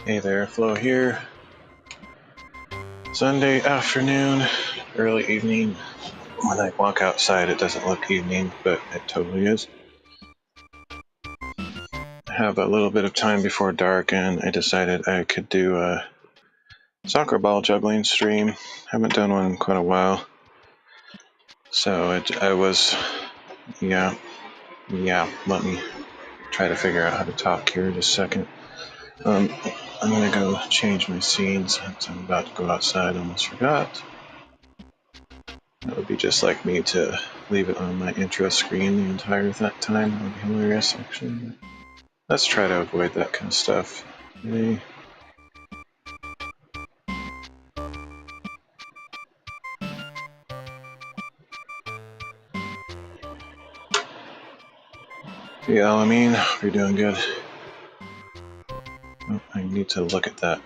Hey there, Flo here. Sunday afternoon, early evening. When I walk outside, it doesn't look evening, but it totally is. I have a little bit of time before dark, and I decided I could do a soccer ball juggling stream. Haven't done one in quite a while. So let me try to figure out how to talk here in just a second. I'm gonna go change my scene since I'm about to go outside. I almost forgot. That would be just like me to leave it on my intro screen the entire time. That would be hilarious, actually. Let's try to avoid that kind of stuff. Okay. Yeah, I mean, we're doing good. Oh, I need to look at that.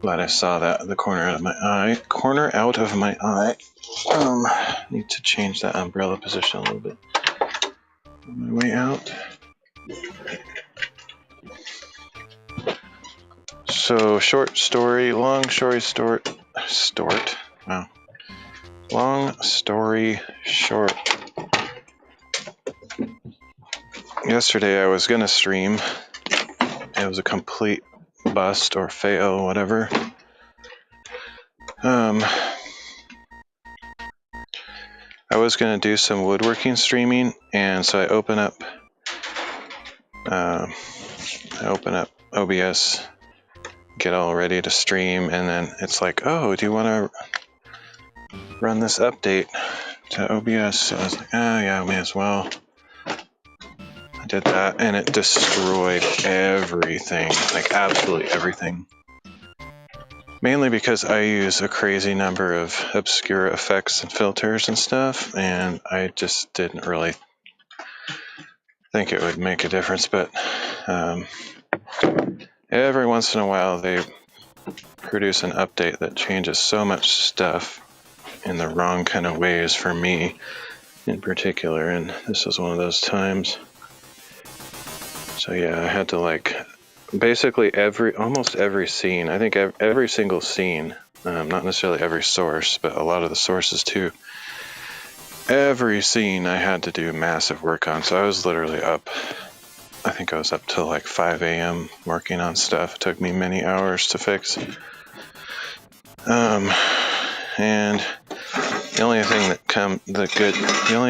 Glad I saw that in the corner out of my eye. Need to change that umbrella position a little bit. On my way out. So, short story, long story short. Wow. Long story short. Yesterday I was gonna stream. It was a complete bust or fail, whatever. I was gonna do some woodworking streaming, and so I open up OBS, get all ready to stream, and then it's like, oh, do you want to run this update to OBS? So I was like, oh yeah, may as well. I did that, and it destroyed everything, like absolutely everything. Mainly because I use a crazy number of obscure effects and filters and stuff, and I just didn't really think it would make a difference, but every once in a while they produce an update that changes so much stuff in the wrong kind of ways for me in particular, and this was one of those times. So yeah, I had to basically almost every scene, I think every single scene, not necessarily every source, but a lot of the sources too, every scene I had to do massive work on. So I was literally up, I think I was up till like 5 a.m. working on stuff. It took me many hours to fix. And the only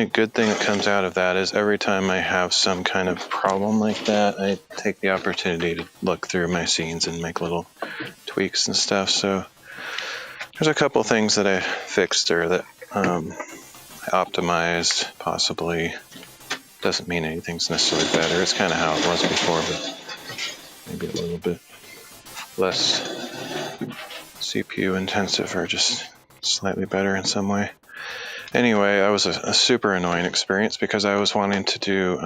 good thing that comes out of that is every time I have some kind of problem like that, I take the opportunity to look through my scenes and make little tweaks and stuff. So there's a couple things that I fixed or that I optimized, possibly. Doesn't mean anything's necessarily better. It's kind of how it was before, but maybe a little bit less CPU intensive or just slightly better in some way. Anyway, that was a super annoying experience because I was wanting to do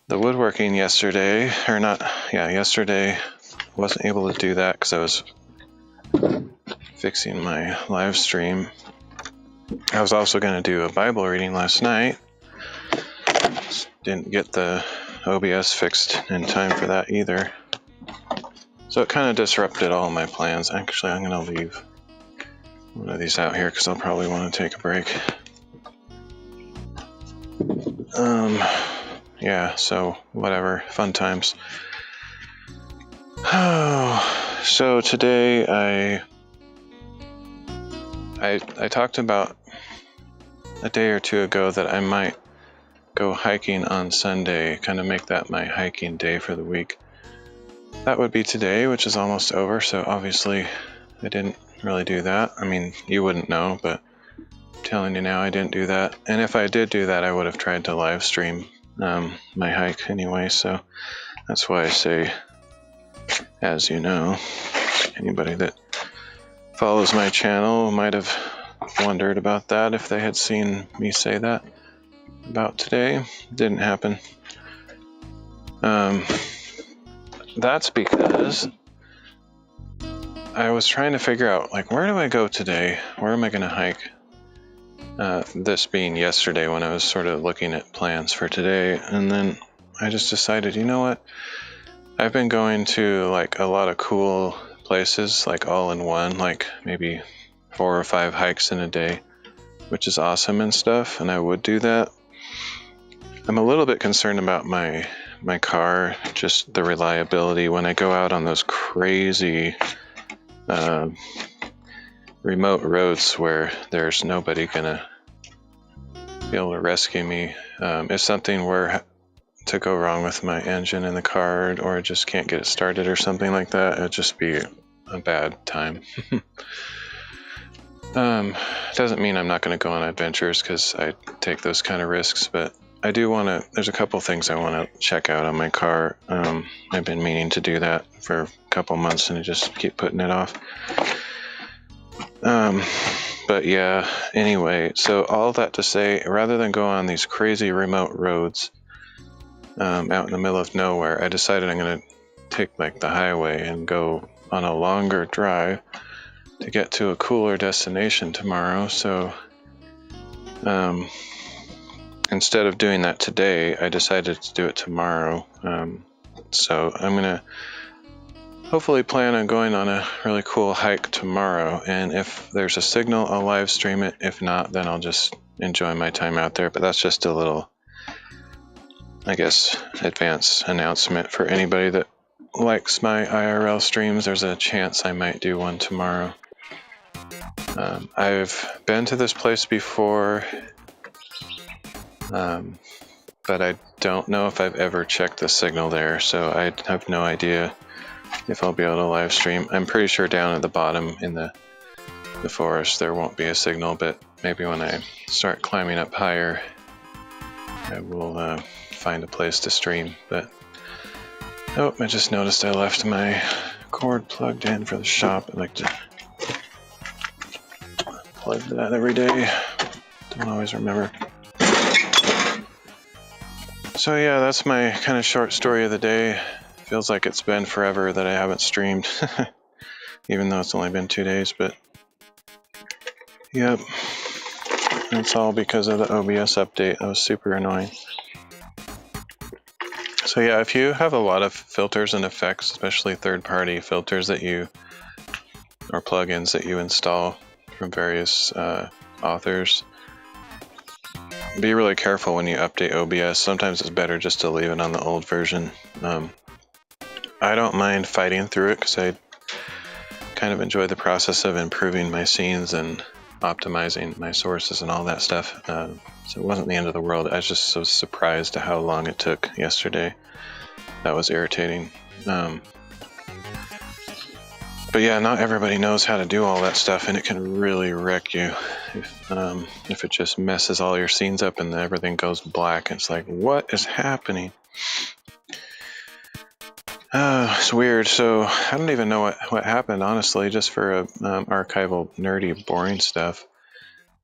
the woodworking yesterday, yesterday. Wasn't able to do that because I was fixing my live stream. I was also going to do a Bible reading last night. Didn't get the OBS fixed in time for that either. So it kind of disrupted all my plans. Actually, I'm going to leave one of these out here because I'll probably want to take a break. Yeah, so whatever, fun times. So today I talked about a day or two ago that I might go hiking on Sunday, kind of make that my hiking day for the week. That would be today, which is almost over, so obviously I didn't really do that. I mean, you wouldn't know, but I'm telling you now, I didn't do that. And if I did do that, I would have tried to live stream my hike anyway, so that's why I say, as you know, anybody that follows my channel might have wondered about that if they had seen me say that about today. Didn't happen. That's because I was trying to figure out, where do I go today? Where am I going to hike? This being yesterday when I was sort of looking at plans for today. And then I just decided, you know what? I've been going to like a lot of cool places, like all in one, like maybe 4 or 5 hikes in a day, which is awesome and stuff, and I would do that. I'm a little bit concerned about my car, just the reliability when I go out on those crazy remote roads where there's nobody gonna be able to rescue me. If something were to go wrong with my engine in the car, or I just can't get it started or something like that, it'd just be a bad time. Doesn't mean I'm not going to go on adventures, because I take those kind of risks, but I do want to, there's a couple things I want to check out on my car. I've been meaning to do that for a couple months and I just keep putting it off. But yeah, anyway, so all that to say, rather than go on these crazy remote roads out in the middle of nowhere, I decided I'm going to take like the highway and go on a longer drive to get to a cooler destination tomorrow. So instead of doing that today, I decided to do it tomorrow. So I'm going to hopefully plan on going on a really cool hike tomorrow. And if there's a signal, I'll live stream it. If not, then I'll just enjoy my time out there. But that's just a little, I guess, advance announcement for anybody that likes my IRL streams. There's a chance I might do one tomorrow. I've been to this place before, but I don't know if I've ever checked the signal there, so I have no idea if I'll be able to live stream. I'm pretty sure down at the bottom in the forest there won't be a signal, but maybe when I start climbing up higher I will find a place to stream. But oh, I just noticed I left my cord plugged in for the shop. I like to plug that every day. Don't always remember. So yeah, that's my kind of short story of the day. Feels like it's been forever that I haven't streamed, even though it's only been 2 days, but yep, that's all because of the OBS update. That was super annoying. So yeah, if you have a lot of filters and effects, especially third-party filters that you, or plugins that you install from various authors, be really careful when you update OBS. Sometimes it's better just to leave it on the old version. I don't mind fighting through it because I kind of enjoy the process of improving my scenes and optimizing my sources and all that stuff. So it wasn't the end of the world. I was just so surprised at how long it took yesterday. That was irritating. But yeah, not everybody knows how to do all that stuff, and it can really wreck you if it just messes all your scenes up and everything goes black. It's like, what is happening? It's weird. So I don't even know what happened, honestly, just for archival, nerdy, boring stuff.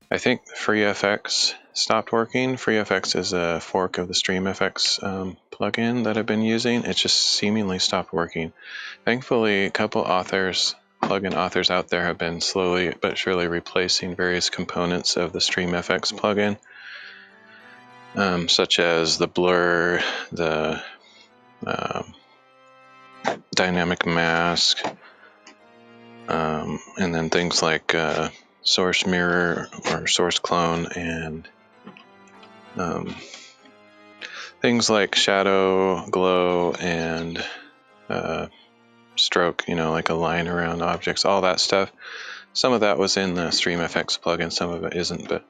I think FreeFX stopped working. FreeFX is a fork of the StreamFX plugin that I've been using. It just seemingly stopped working. Thankfully, a couple plugin authors out there have been slowly but surely replacing various components of the StreamFX plugin, such as the blur, the dynamic mask, and then things like source mirror or source clone, and things like shadow, glow, and stroke, like a line around objects, all that stuff. Some of that was in the StreamFX plugin, some of it isn't, but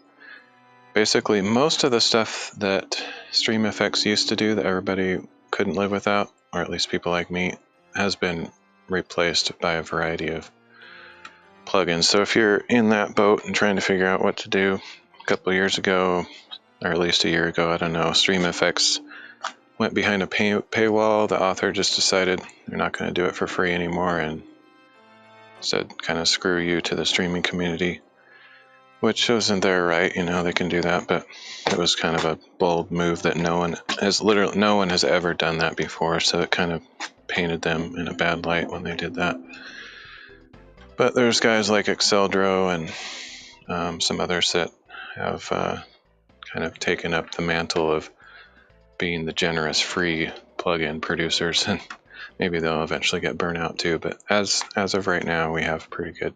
basically most of the stuff that StreamFX used to do that everybody couldn't live without, or at least people like me, has been replaced by a variety of plugins. So if you're in that boat and trying to figure out what to do, a couple of years ago, or at least a year ago, I don't know, StreamFX went behind a paywall. The author just decided they're not going to do it for free anymore and said, kind of screw you to the streaming community, which wasn't their right. They can do that, but it was kind of a bold move that no one has ever done that before, so it kind of painted them in a bad light when they did that. But there's guys like Exceldro and some others that have kind of taken up the mantle of being the generous free plugin producers, and maybe they'll eventually get burnt out too. But as of right now, we have pretty good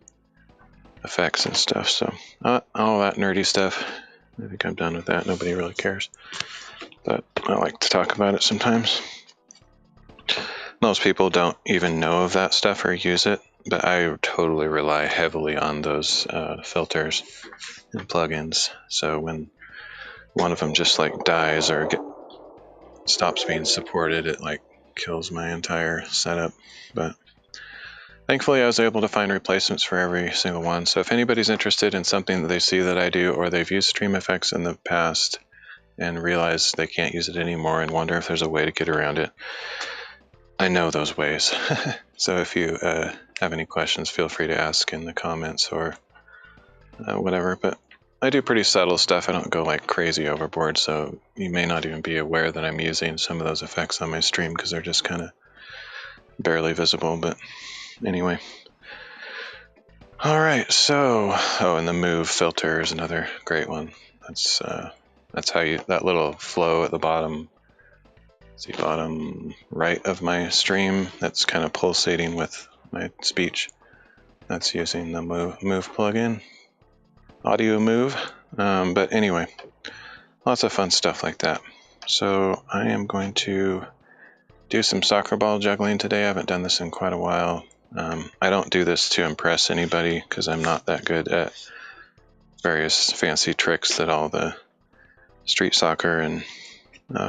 effects and stuff. So all that nerdy stuff, I think I'm done with that. Nobody really cares, but I like to talk about it sometimes. Most people don't even know of that stuff or use it, but I totally rely heavily on those filters and plugins. So when one of them just like dies or stops being supported, it like kills my entire setup. But thankfully I was able to find replacements for every single one. So if anybody's interested in something that they see that I do, or they've used Stream Effects in the past and realize they can't use it anymore and wonder if there's a way to get around it, I know those ways. So if you have any questions, feel free to ask in the comments or whatever. But I do pretty subtle stuff. I don't go like crazy overboard, so you may not even be aware that I'm using some of those effects on my stream because they're just kind of barely visible. But anyway. All right, so and the move filter is another great one. That's how that little flow at the bottom. See, bottom right of my stream, that's kind of pulsating with my speech. That's using the move plugin, audio move. But anyway, lots of fun stuff like that. So I am going to do some soccer ball juggling today. I haven't done this in quite a while. I don't do this to impress anybody because I'm not that good at various fancy tricks that all the street soccer and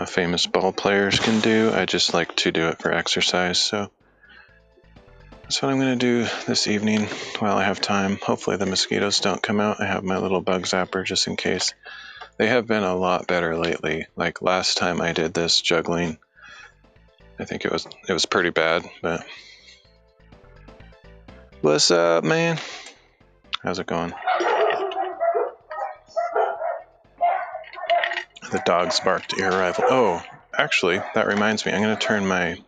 famous ball players can do. I just like to do it for exercise. So that's what I'm going to do this evening while I have time. Hopefully the mosquitoes don't come out. I have my little bug zapper just in case. They have been a lot better lately. Like last time I did this juggling, I think it was pretty bad, but what's up, man? How's it going? The dogs barked your arrival. Oh, actually, that reminds me. I'm going to turn my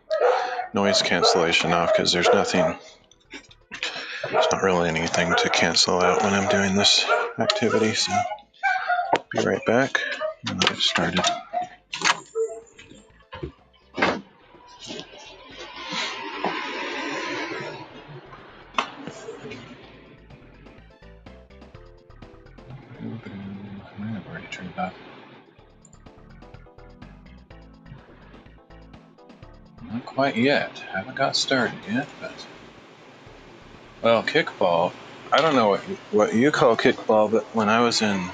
noise cancellation off because there's not really anything to cancel out when I'm doing this activity. So be right back and I'll get started. I've already turned it off. Not quite yet. Haven't got started yet, but well, kickball. I don't know what you call kickball, but when I was in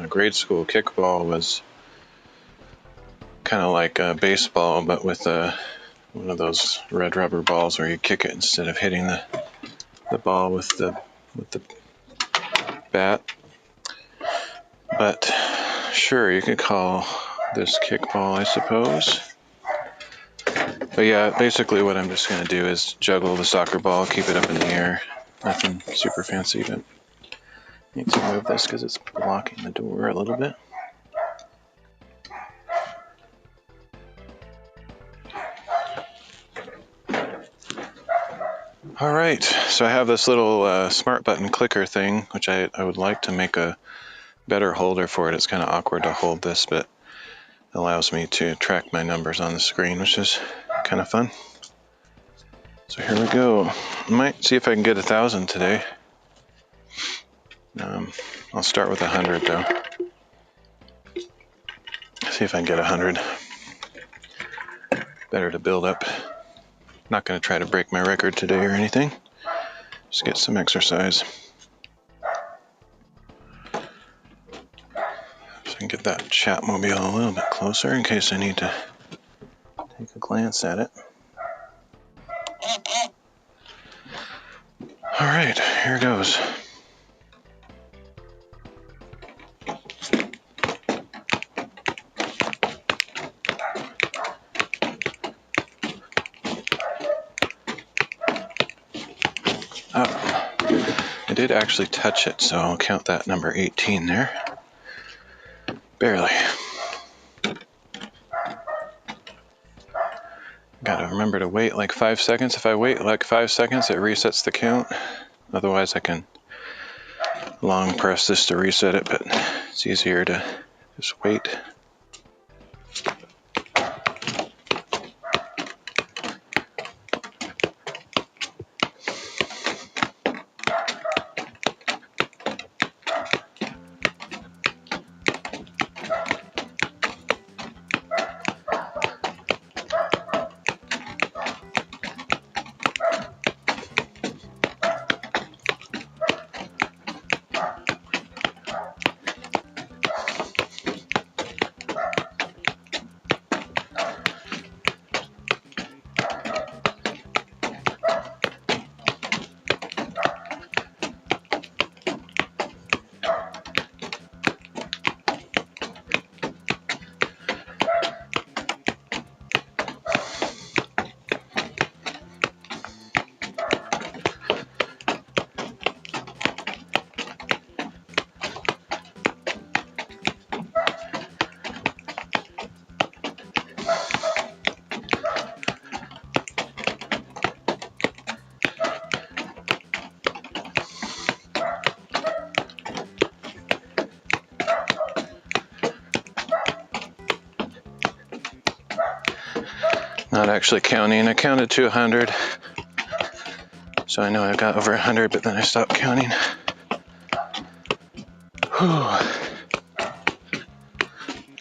grade school, kickball was kind of like baseball, but with one of those red rubber balls where you kick it instead of hitting the ball with the bat. But sure, you could call this kickball, I suppose. But yeah, basically what I'm just going to do is juggle the soccer ball, keep it up in the air. Nothing super fancy, but I need to move this because it's blocking the door a little bit. All right, so I have this little smart button clicker thing, which I would like to make a better holder for it. It's kind of awkward to hold this, but it allows me to track my numbers on the screen, which is kind of fun. So here we go. I might see if I can get 1,000 today. I'll start with 100 though. See if I can get 100. Better to build up. Not going to try to break my record today or anything. Just get some exercise. So I can get that Chatmobile a little bit closer in case I need to take a glance at it. All right, here goes. I did actually touch it, so I'll count that number 18 there. Barely. Gotta remember to wait like 5 seconds. If I wait like 5 seconds, it resets the count. Otherwise, I can long press this to reset it, but it's easier to just wait. Not actually counting. I counted to 100. So I know I got over 100, but then I stopped counting. Whew.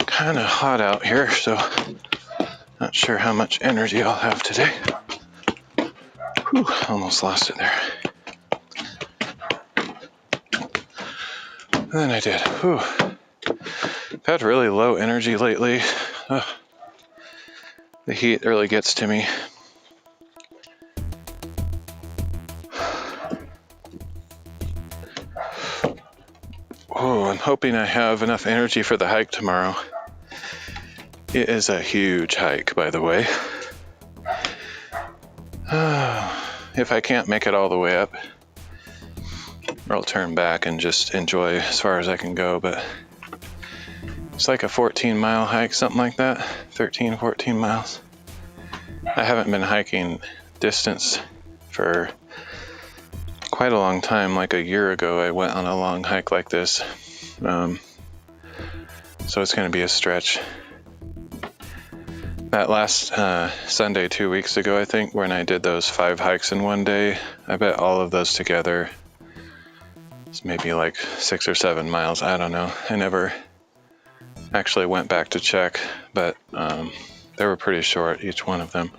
Kind of hot out here, so not sure how much energy I'll have today. Whew, almost lost it there. And then I did. Whew. I've had really low energy lately. Ugh. The heat really gets to me. Oh, I'm hoping I have enough energy for the hike tomorrow. It is a huge hike, by the way. If I can't make it all the way up, I'll turn back and just enjoy as far as I can go, but it's like a 14-mile hike, something like that. 13, 14 miles. I haven't been hiking distance for quite a long time. Like a year ago, I went on a long hike like this. So it's going to be a stretch. That last Sunday, 2 weeks ago, I think, when I did those 5 hikes in one day, I bet all of those together, it's maybe like 6 or 7 miles. I don't know. I never actually went back to check, but they were pretty short, each one of them.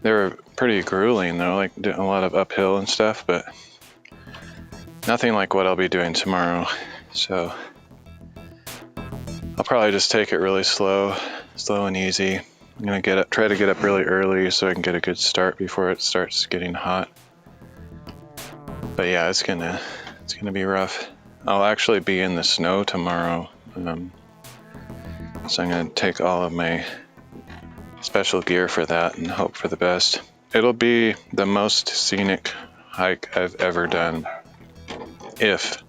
They were pretty grueling, though, like doing a lot of uphill and stuff, but nothing like what I'll be doing tomorrow. So I'll probably just take it really slow and easy. I'm gonna try to get up really early so I can get a good start before it starts getting hot. But yeah, it's gonna be rough. I'll actually be in the snow tomorrow, so I'm gonna take all of my special gear for that and hope for the best. It'll be the most scenic hike I've ever done, if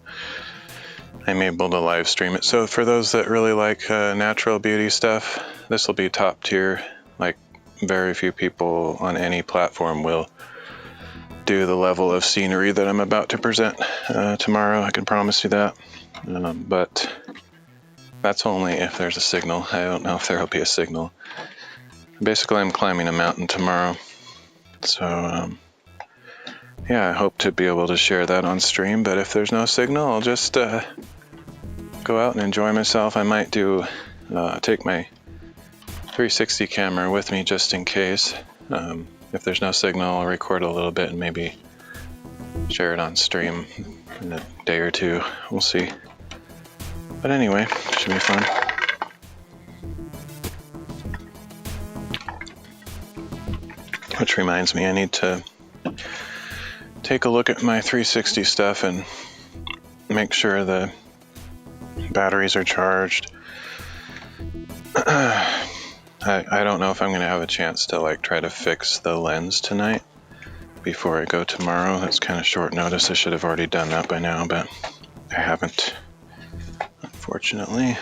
I'm able to live stream it. So for those that really like natural beauty stuff, this will be top tier. Like, very few people on any platform will do the level of scenery that I'm about to present tomorrow. I can promise you that. But that's only if there's a signal. I don't know if there will be a signal. Basically, I'm climbing a mountain tomorrow. So yeah, I hope to be able to share that on stream, but if there's no signal, I'll just go out and enjoy myself. I might take my 360 camera with me just in case. If there's no signal, I'll record a little bit and maybe share it on stream in a day or two. We'll see. But anyway, should be fun. Which reminds me, I need to take a look at my 360 stuff and make sure the batteries are charged. I don't know if I'm going to have a chance to like try to fix the lens tonight before I go tomorrow. That's kind of short notice. I should have already done that by now, but I haven't, unfortunately.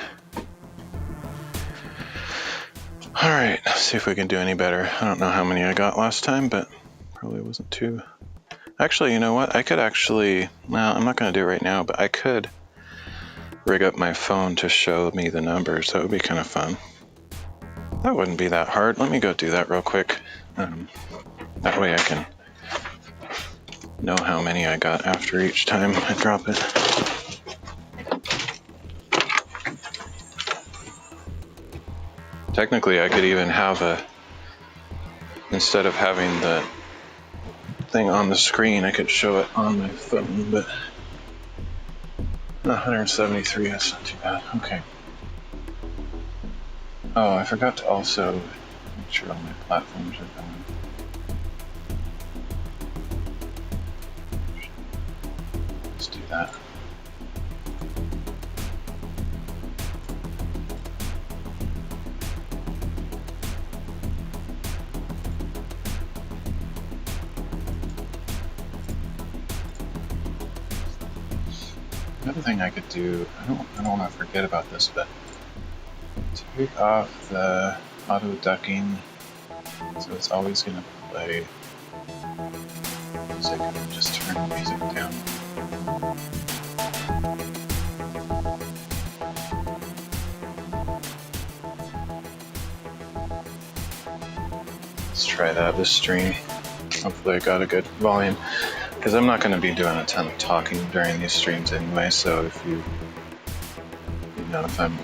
All right, let's see if we can do any better. I don't know how many I got last time, but probably wasn't too. Actually, you know what? I could actually, well, I'm not going to do it right now, but I could rig up my phone to show me the numbers. That would be kind of fun. That wouldn't be that hard. Let me go do that real quick. That way I can know how many I got after each time I drop it. Technically, I could even have instead of having the thing on the screen, I could show it on my phone, but 173, that's not too bad. Okay. Oh, I forgot to also make sure all my platforms are going. Let's do that. Another thing I could do, I don't want to forget about this, but take off the auto ducking, so it's always going to play music, and just turn the music down. Let's try that this stream. Hopefully I got a good volume, because I'm not going to be doing a ton of talking during these streams anyway, so if if I'm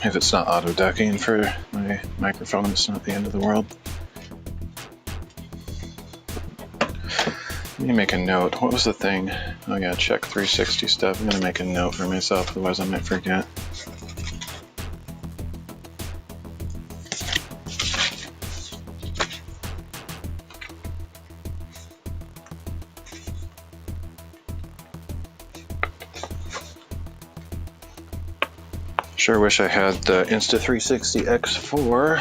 if it's not auto ducking for my microphone, it's not the end of the world. Let me make a note. What was the thing? Oh yeah, check 360 stuff. I'm going to make a note for myself, otherwise I might forget. Sure wish I had the Insta360 X4.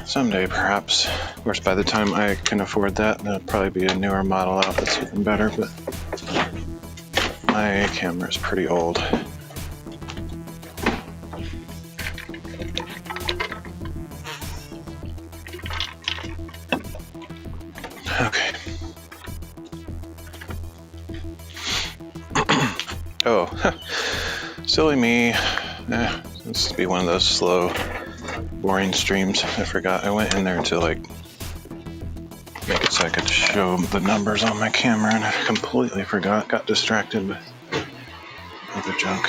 Someday, perhaps. Of course, by the time I can afford that, there'll probably be a newer model out that's even better, but my camera is pretty old. Okay. Oh, silly me. This will be one of those slow, boring streams. I forgot. I went in there to make it so I could show the numbers on my camera, and I completely forgot. Got distracted with other junk.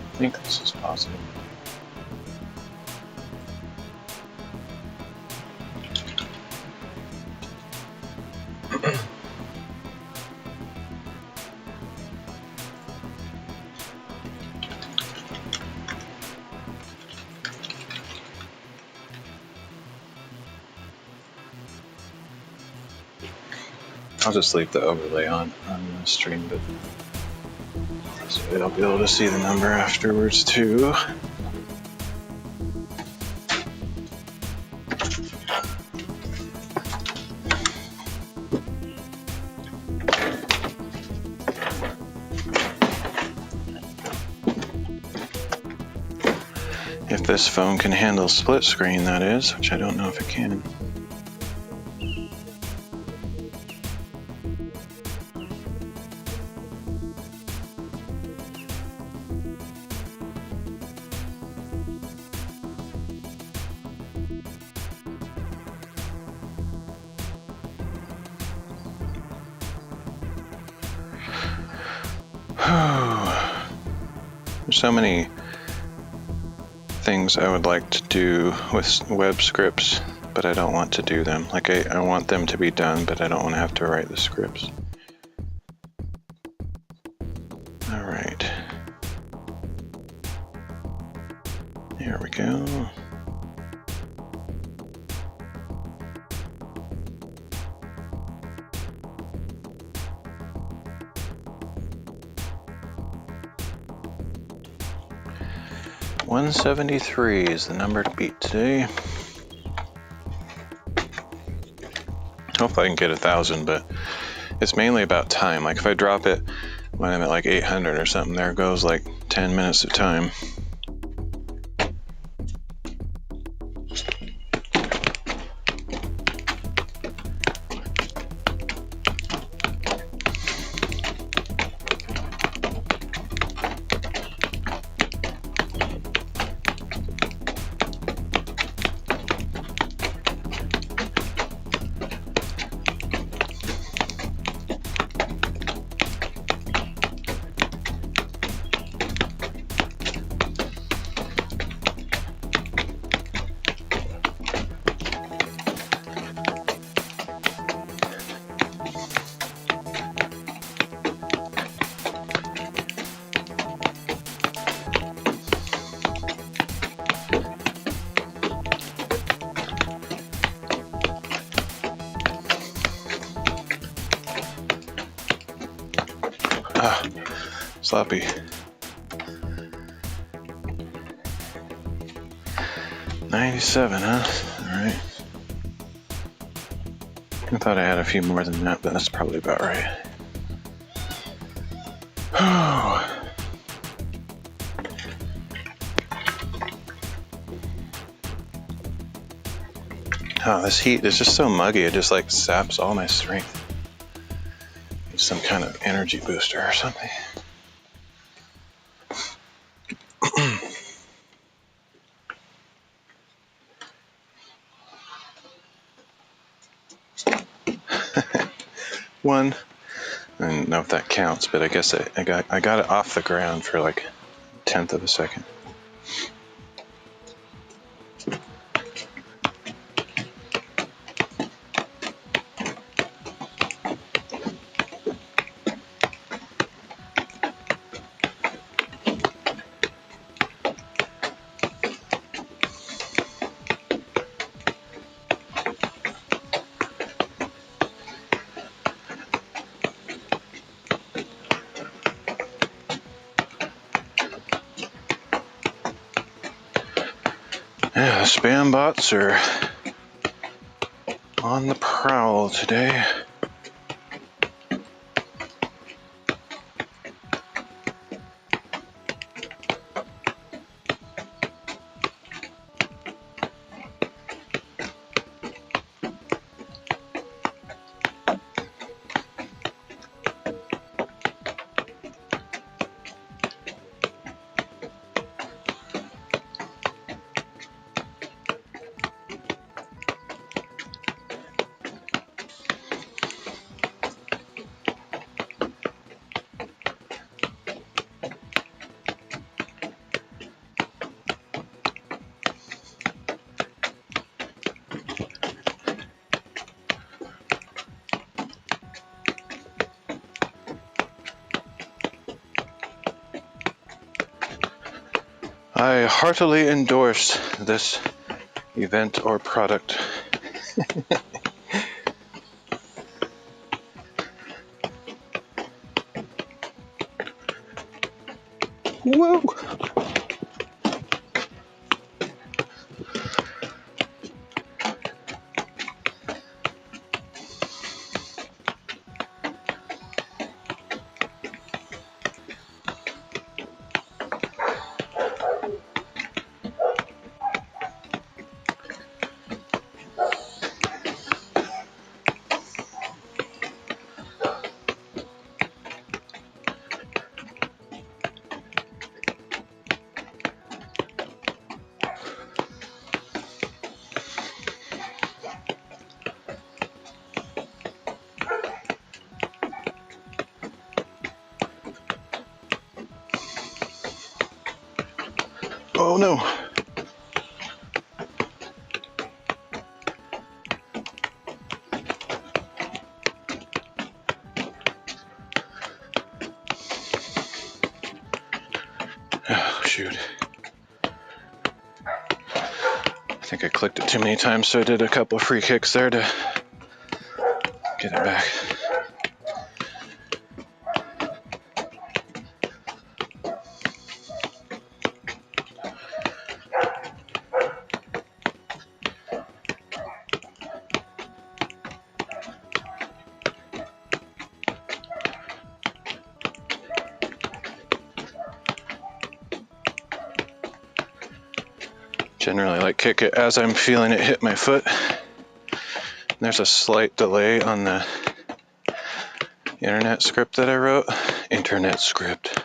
I think this is positive. I'll just leave the overlay on the stream, but so I'll be able to see the number afterwards too. If this phone can handle split screen, that is, which I don't know if it can. There's so many things I would like to do with web scripts, but I don't want to do them. Like I want them to be done, but I don't want to have to write the scripts. All right. Here we go. $173 is the number to beat today. Hopefully I can get 1,000, but it's mainly about time. Like if I drop it when I'm at like 800 or something, there goes like 10 minutes of time. Sloppy. $97, huh? Alright. I thought I had a few more than that, but that's probably about right. Oh, this heat is just so muggy, it just like saps all my strength. Need some kind of energy booster or something. One. I don't know if that counts, but I guess I got it off the ground for like a tenth of a second. Yeah, the spam bots are on the prowl today. I heartily endorse this event or product. Whoa! Oh no! Oh, shoot. I think I clicked it too many times, so I did a couple free kicks there to get it back. Generally like kick it as I'm feeling it hit my foot. There's a slight delay on the internet script that I wrote. Internet script.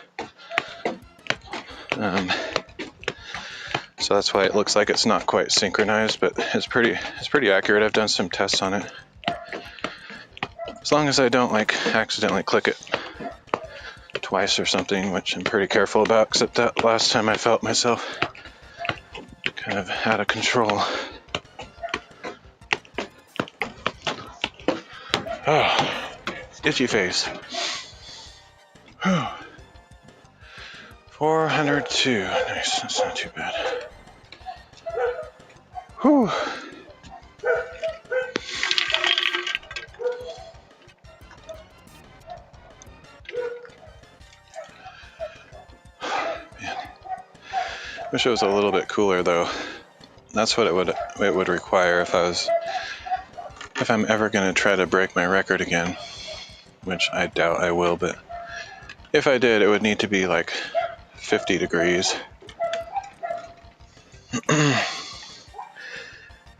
So that's why it looks like it's not quite synchronized, but it's pretty accurate. I've done some tests on it. As long as I don't like accidentally click it twice or something, which I'm pretty careful about, except that last time I felt myself kind of out of control. Oh, itchy face. 402. Nice, that's not too bad. Whew. Wish it was a little bit cooler though. That's what it would require if I'm ever gonna try to break my record again, which I doubt I will, but if I did, it would need to be like 50 degrees.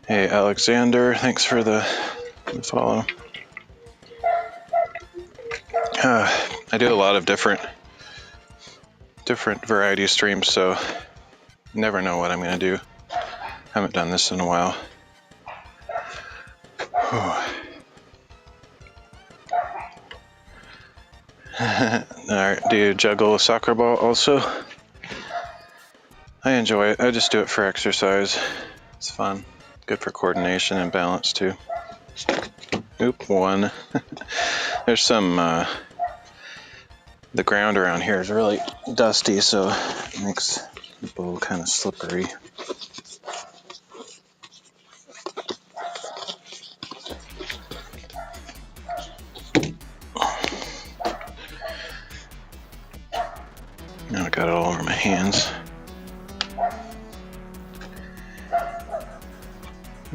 Hey Alexander, thanks for the follow. I do a lot of different variety streams, so never know what I'm gonna do. Haven't done this in a while. Alright, do you juggle a soccer ball also? I enjoy it. I just do it for exercise. It's fun. Good for coordination and balance too. Oop, one. There's some, the ground around here is really dusty, so it makes the bowl kind of slippery. Now I got it all over my hands.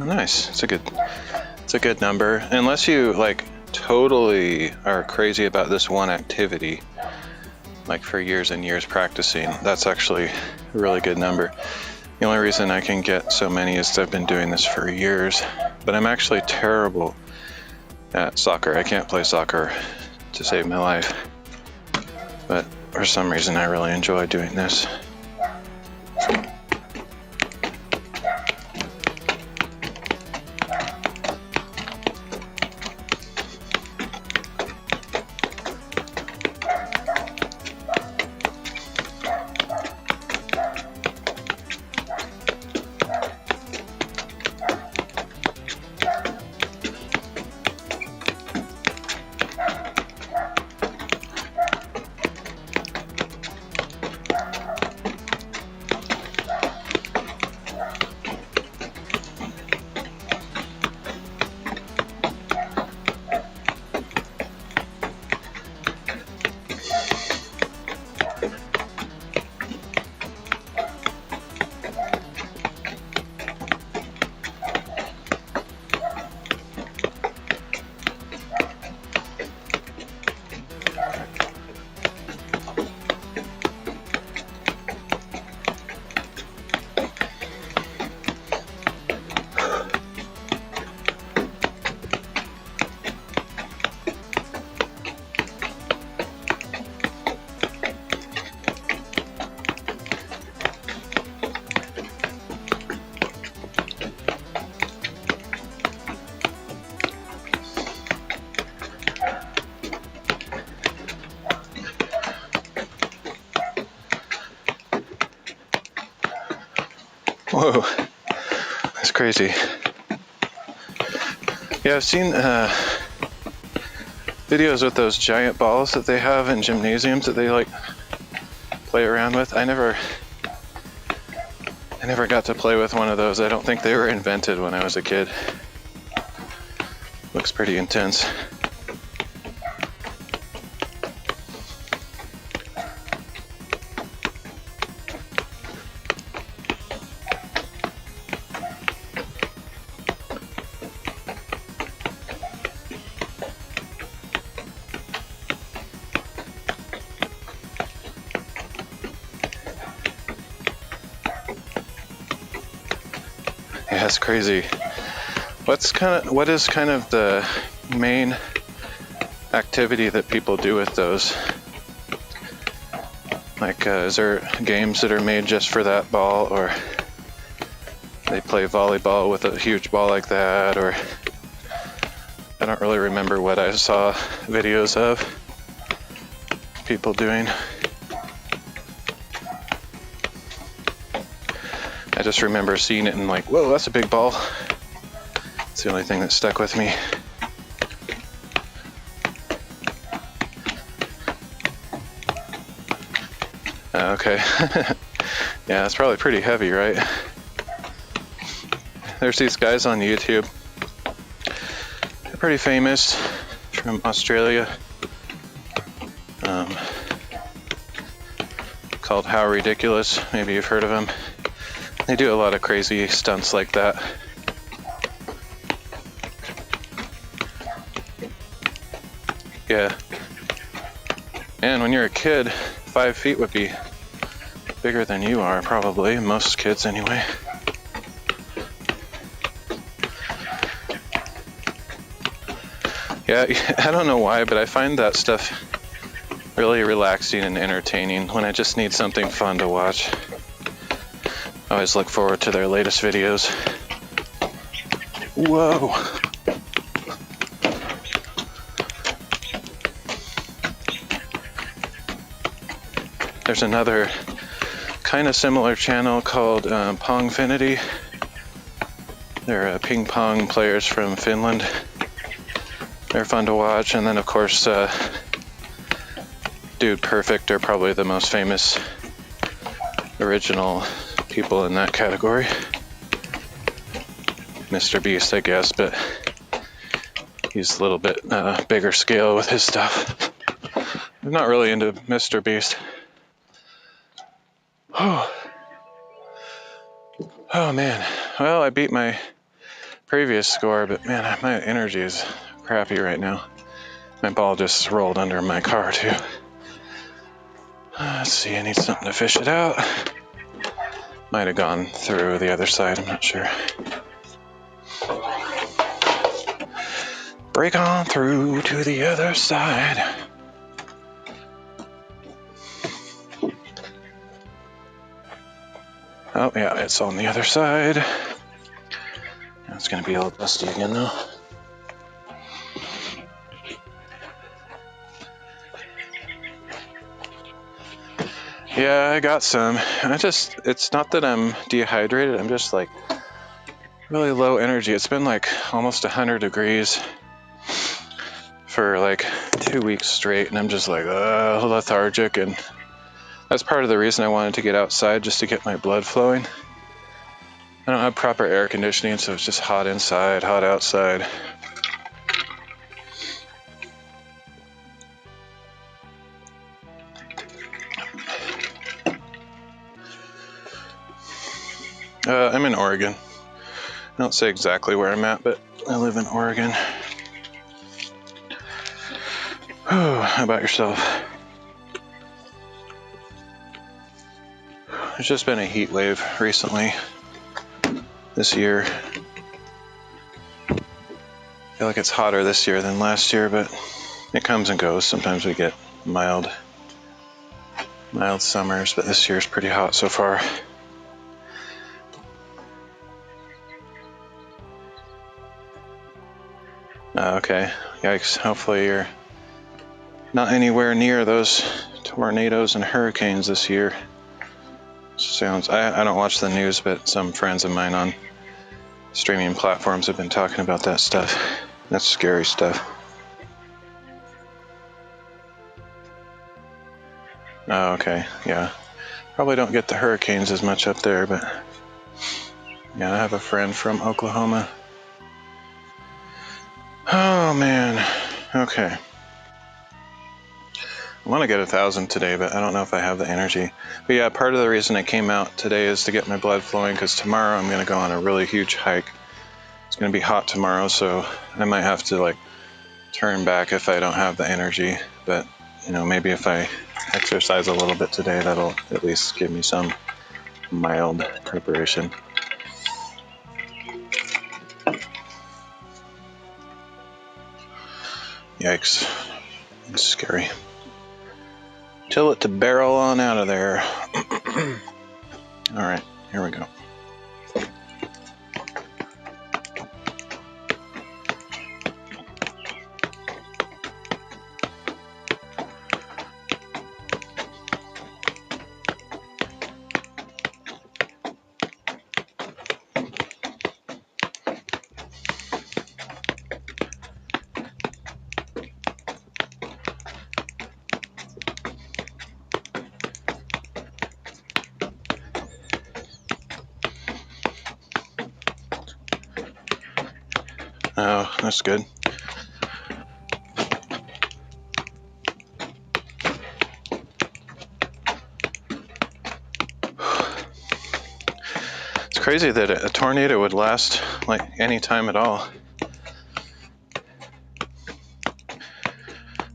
Oh, nice. It's a good number. Unless you like totally are crazy about this one activity, like for years and years practicing, that's actually a really good number. The only reason I can get so many is I've been doing this for years, but I'm actually terrible at soccer. I can't play soccer to save my life, but for some reason I really enjoy doing this. Whoa, that's crazy. Yeah, I've seen videos with those giant balls that they have in gymnasiums that they like play around with. I never got to play with one of those. I don't think they were invented when I was a kid. Looks pretty intense. Yeah, it's crazy. What is kind of the main activity that people do with those? Like, is there games that are made just for that ball, or they play volleyball with a huge ball like that, or I don't really remember what I saw videos of people doing. I just remember seeing it and like, whoa, that's a big ball. It's the only thing that stuck with me. Okay. Yeah, it's probably pretty heavy, right? There's these guys on YouTube. They're pretty famous from Australia. called How Ridiculous. Maybe you've heard of them. They do a lot of crazy stunts like that. Yeah. And when you're a kid, 5 feet would be bigger than you are, probably. Most kids, anyway. Yeah, I don't know why, but I find that stuff really relaxing and entertaining when I just need something fun to watch. I always look forward to their latest videos. Whoa! There's another kind of similar channel called Pongfinity. They're ping pong players from Finland. They're fun to watch. And then, of course, Dude Perfect are probably the most famous original people in that category. Mr. Beast, I guess, but he's a little bit bigger scale with his stuff. I'm not really into Mr. Beast. Oh man. Well, I beat my previous score, but man, my energy is crappy right now. My ball just rolled under my car too. Let's see, I need something to fish it out. Might have gone through the other side, I'm not sure. Break on through to the other side. Oh yeah, it's on the other side. It's gonna be a little dusty again though. Yeah, I got some. It's not that I'm dehydrated, I'm just like really low energy. It's been like almost 100 degrees for like 2 weeks straight, and I'm just like lethargic, and that's part of the reason I wanted to get outside, just to get my blood flowing. I don't have proper air conditioning, so it's just hot inside, hot outside. I'm in Oregon. I don't say exactly where I'm at, but I live in Oregon. How about yourself? There's just been a heat wave recently this year. I feel like it's hotter this year than last year, but it comes and goes. Sometimes we get mild summers, but this year's pretty hot so far. Okay, yikes. Hopefully you're not anywhere near those tornadoes and hurricanes this year. I don't watch the news, but some friends of mine on streaming platforms have been talking about that stuff. That's scary stuff. Oh, okay, yeah. Probably don't get the hurricanes as much up there, but yeah, I have a friend from Oklahoma. Oh man, okay. I want to get 1,000 today, but I don't know if I have the energy. But yeah, part of the reason I came out today is to get my blood flowing, because tomorrow I'm going to go on a really huge hike. It's going to be hot tomorrow, so I might have to like turn back if I don't have the energy. But you know, maybe if I exercise a little bit today, that'll at least give me some mild preparation. Yikes. It's scary. Till it to barrel on out of there. Alright, here we go. Oh, that's good. crazy that a tornado would last like any time at all.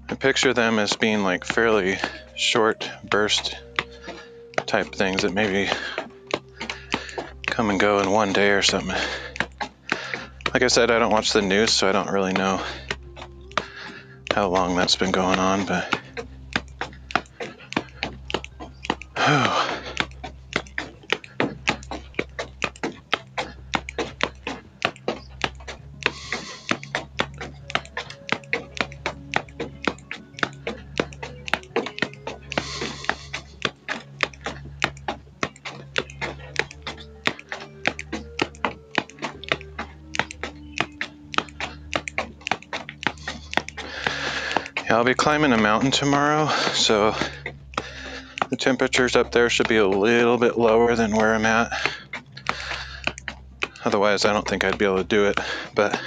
I picture them as being like fairly short burst type things that maybe come and go in one day or something. Like I said, I don't watch the news, so I don't really know how long that's been going on, but yeah, I'll be climbing a mountain tomorrow, so the temperatures up there should be a little bit lower than where I'm at. Otherwise, I don't think I'd be able to do it, but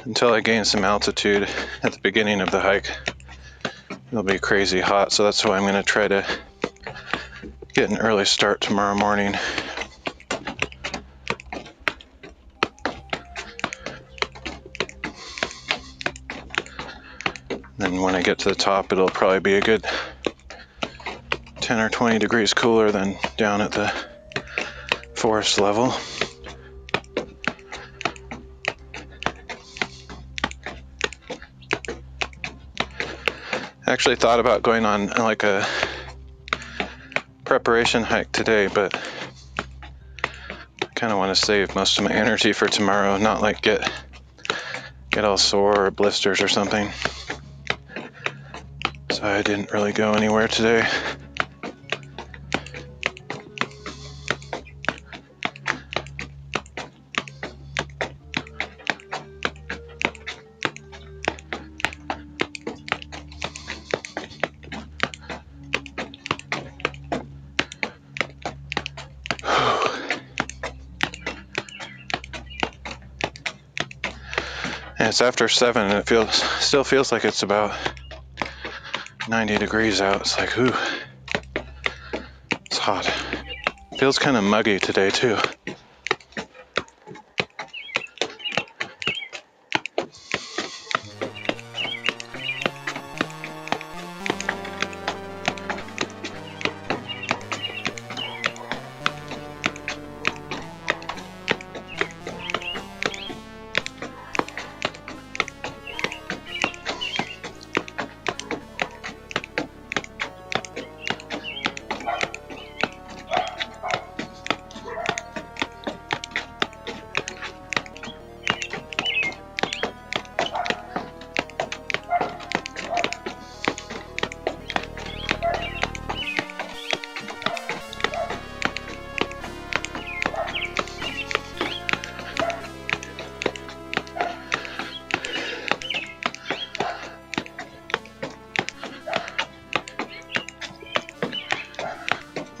until I gain some altitude at the beginning of the hike, it'll be crazy hot, so that's why I'm going to try to get an early start tomorrow morning. Then when I get to the top, it'll probably be a good 10 or 20 degrees cooler than down at the forest level. I actually thought about going on like a preparation hike today, but I kind of want to save most of my energy for tomorrow, not like get all sore or blisters or something. So I didn't really go anywhere today. And it's after 7 and it still feels like it's about 90 degrees out. It's like, ooh, it's hot. Feels kind of muggy today too.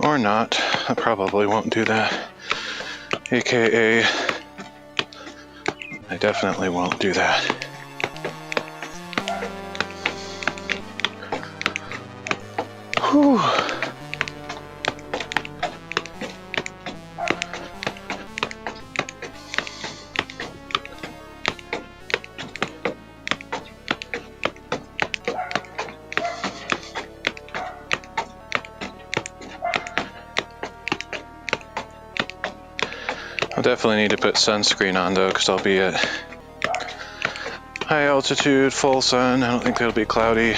Or not. I probably won't do that. AKA, I definitely won't do that. Whew. I'll definitely need to put sunscreen on though, because I'll be at high altitude, full sun. I don't think it'll be cloudy.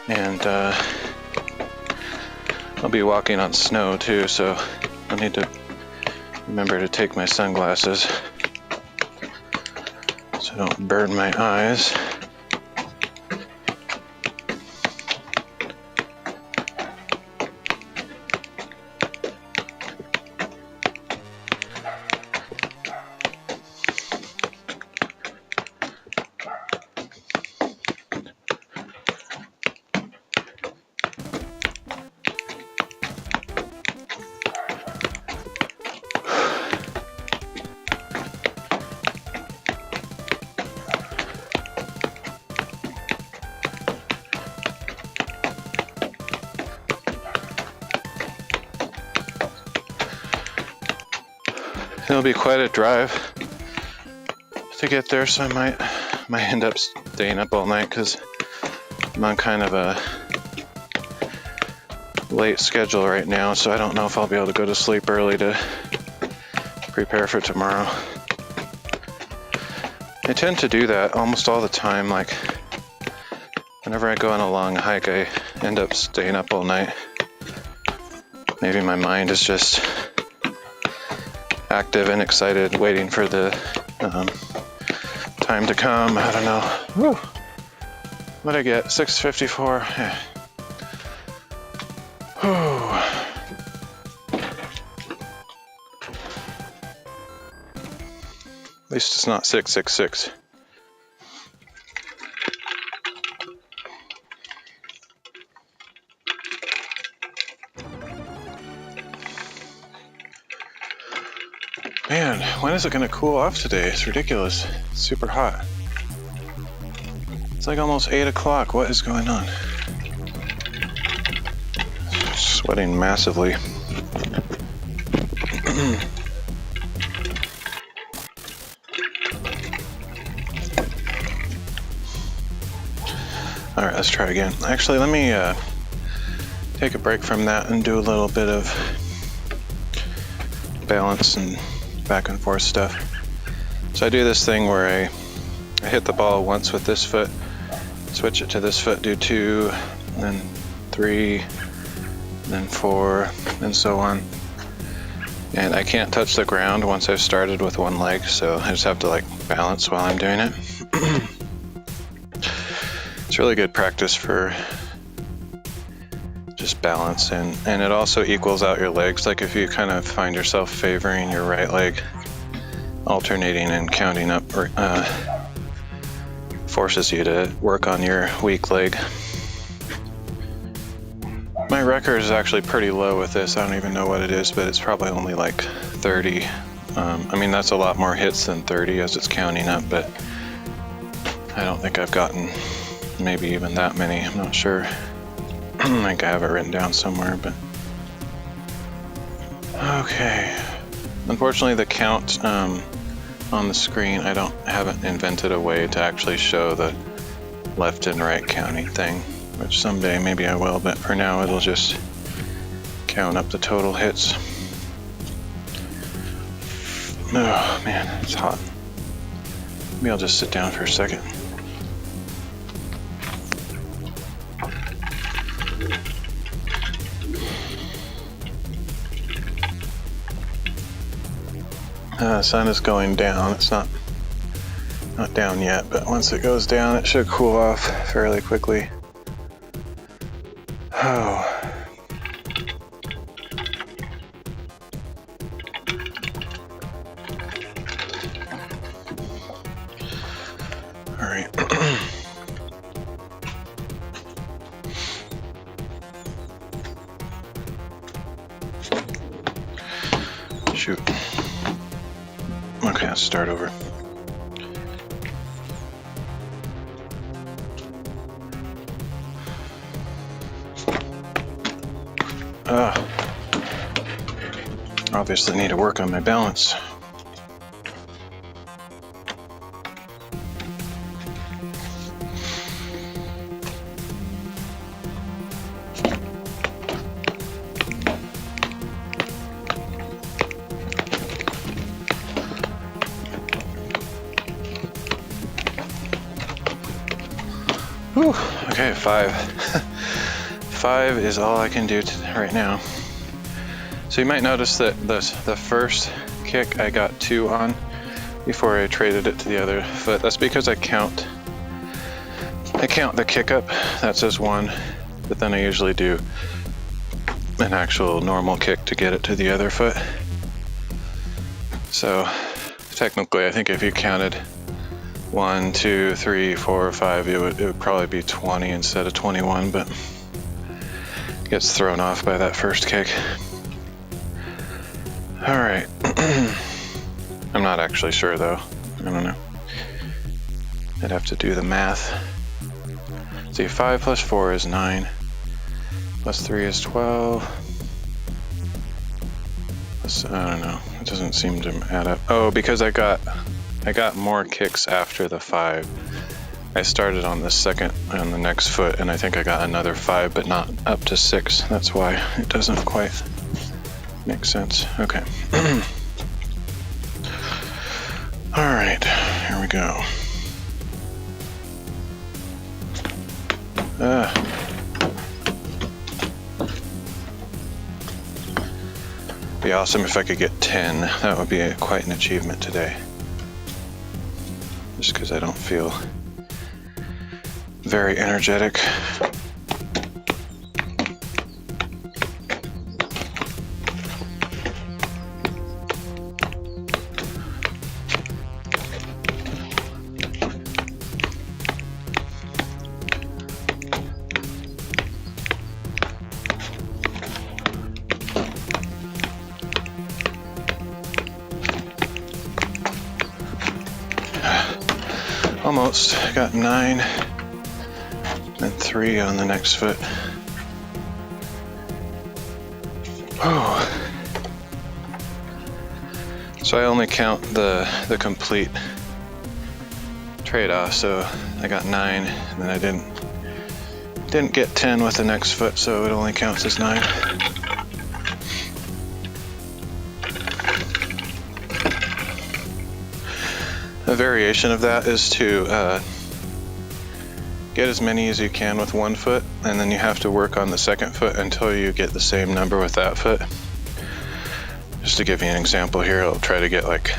And I'll be walking on snow too, so I'll need to remember to take my sunglasses so I don't burn my eyes. It'll be quite a drive to get there, so I might end up staying up all night because I'm on kind of a late schedule right now, so I don't know if I'll be able to go to sleep early to prepare for tomorrow. I tend to do that almost all the time. Like whenever I go on a long hike, I end up staying up all night. Maybe my mind is just active and excited, waiting for the time to come. I don't know. Whew. What'd I get? 6:54. Yeah. Whew. At least it's not 666. Man, when is it going to cool off today? It's ridiculous. It's super hot. It's like almost 8 o'clock. What is going on? Sweating massively. Alright, let's try again. Actually, let me take a break from that and do a little bit of balance and back and forth stuff. So I do this thing where I hit the ball once with this foot, switch it to this foot, do 2, then 3, then 4, and so on. And I can't touch the ground once I've started with one leg, so I just have to like balance while I'm doing it. It's really good practice for just balance, and it also equals out your legs. Like if you kind of find yourself favoring your right leg, alternating and counting up forces you to work on your weak leg. My record is actually pretty low with this. I don't even know what it is, but it's probably only like 30. I mean, that's a lot more hits than 30 as it's counting up, but I don't think I've gotten maybe even that many. I'm not sure. I think I have it written down somewhere, but okay. Unfortunately, the count on the screen, I haven't invented a way to actually show the left and right counting thing, which someday maybe I will, but for now it'll just count up the total hits. Oh man, it's hot. Maybe I'll just sit down for a second. The sun is going down. It's not down yet, but once it goes down, it should cool off fairly quickly. Oh. All right. Shoot. Okay, let's start over. Obviously need to work on my balance. Whew. Okay, 5. 5 is all I can do right now. So you might notice that the first kick I got 2 on before I traded it to the other foot. That's because I count the kick up, that says 1, but then I usually do an actual normal kick to get it to the other foot. So technically I think if you counted 1, 2, 3, 4, 5, it would probably be 20 instead of 21, but it gets thrown off by that first kick. All right. I'm not actually sure though. I don't know. I'd have to do the math. See, 5 plus 4 is 9. Plus 3 is 12. Plus, I don't know. It doesn't seem to add up. Oh, because I got more kicks after the 5. I started on the next foot, and I think I got another 5, but not up to 6. That's why it doesn't quite make sense. Okay. All right, here we go. Be awesome if I could get 10. That would be quite an achievement today. Just because I don't feel very energetic. Almost got 9 and 3 on the next foot. Oh. So I only count the complete trade-off. So I got 9, and then I didn't get 10 with the next foot, so it only counts as 9. A variation of that is to get as many as you can with one foot, and then you have to work on the second foot until you get the same number with that foot. Just to give you an example here, I'll try to get like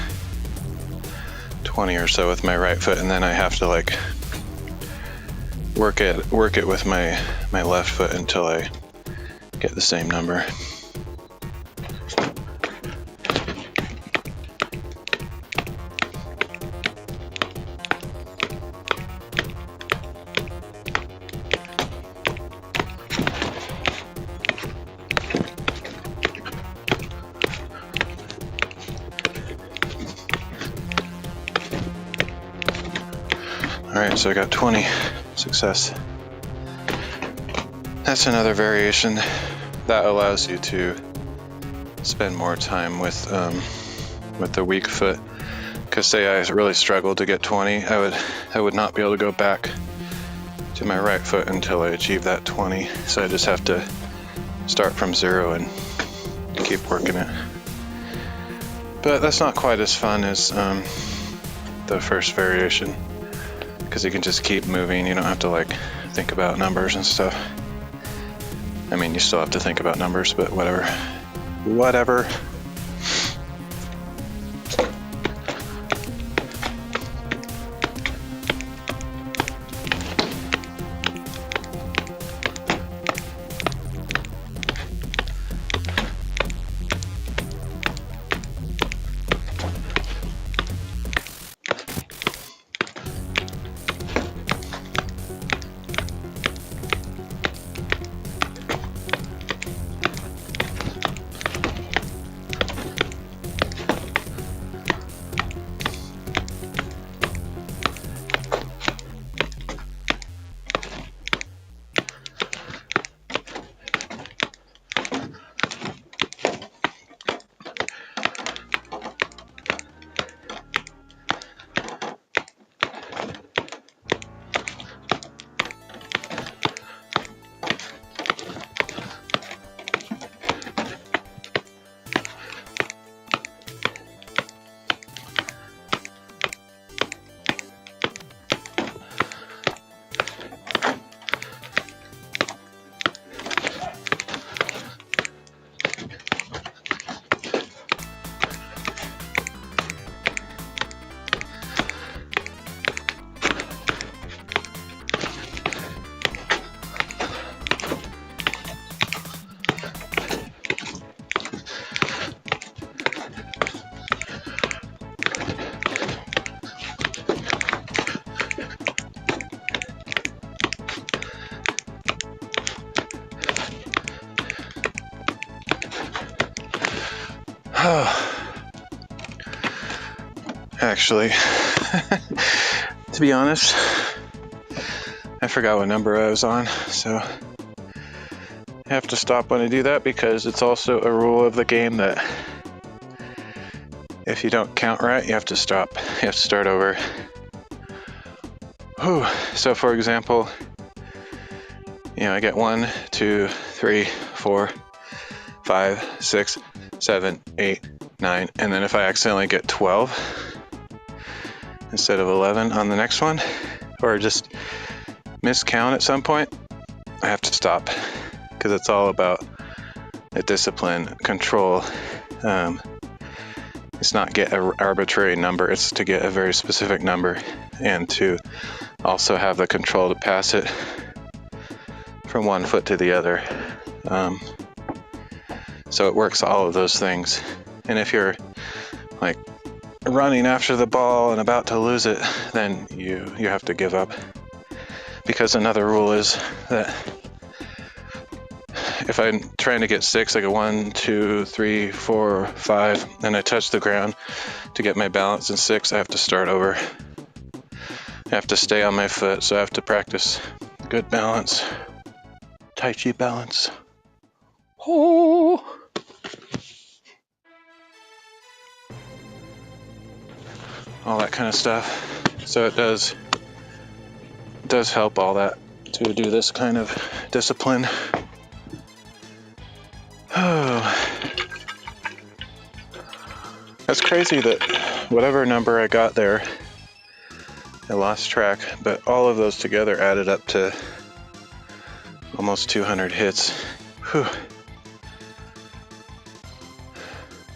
20 or so with my right foot, and then I have to like work it with my left foot until I get the same number. Alright, so I got 20. Success. That's another variation that allows you to spend more time with the weak foot. Because say I really struggled to get 20, I would not be able to go back to my right foot until I achieve that 20. So I just have to start from 0 and keep working it. But that's not quite as fun as the first variation, because you can just keep moving. You don't have to like think about numbers and stuff. I mean, you still have to think about numbers, but whatever. Actually, to be honest, I forgot what number I was on, so I have to stop when I do that, because it's also a rule of the game that If you don't count right, you have to stop. You have to start over. Whew. So for example, I get 1, 2, 3, 4, 5, 6, 7, 8, 9, and then if I accidentally get 12 instead of 11 on the next one, or just miscount at some point, I have to stop, because it's all about a discipline, control. It's not get an arbitrary number, it's to get a very specific number, and to also have the control to pass it from one foot to the other. So it works all of those things. And if you're like running after the ball and about to lose it, then you have to give up. Because another rule is that if I'm trying to get 6, I go 1, 2, 3, 4, 5, and I touch the ground to get my balance in 6, I have to start over. I have to stay on my foot, so I have to practice good balance. Tai Chi balance. Oh! All that kind of stuff. So it does help all that to do this kind of discipline. Oh. That's crazy that whatever number I got there, I lost track, but all of those together added up to almost 200 hits. Whew.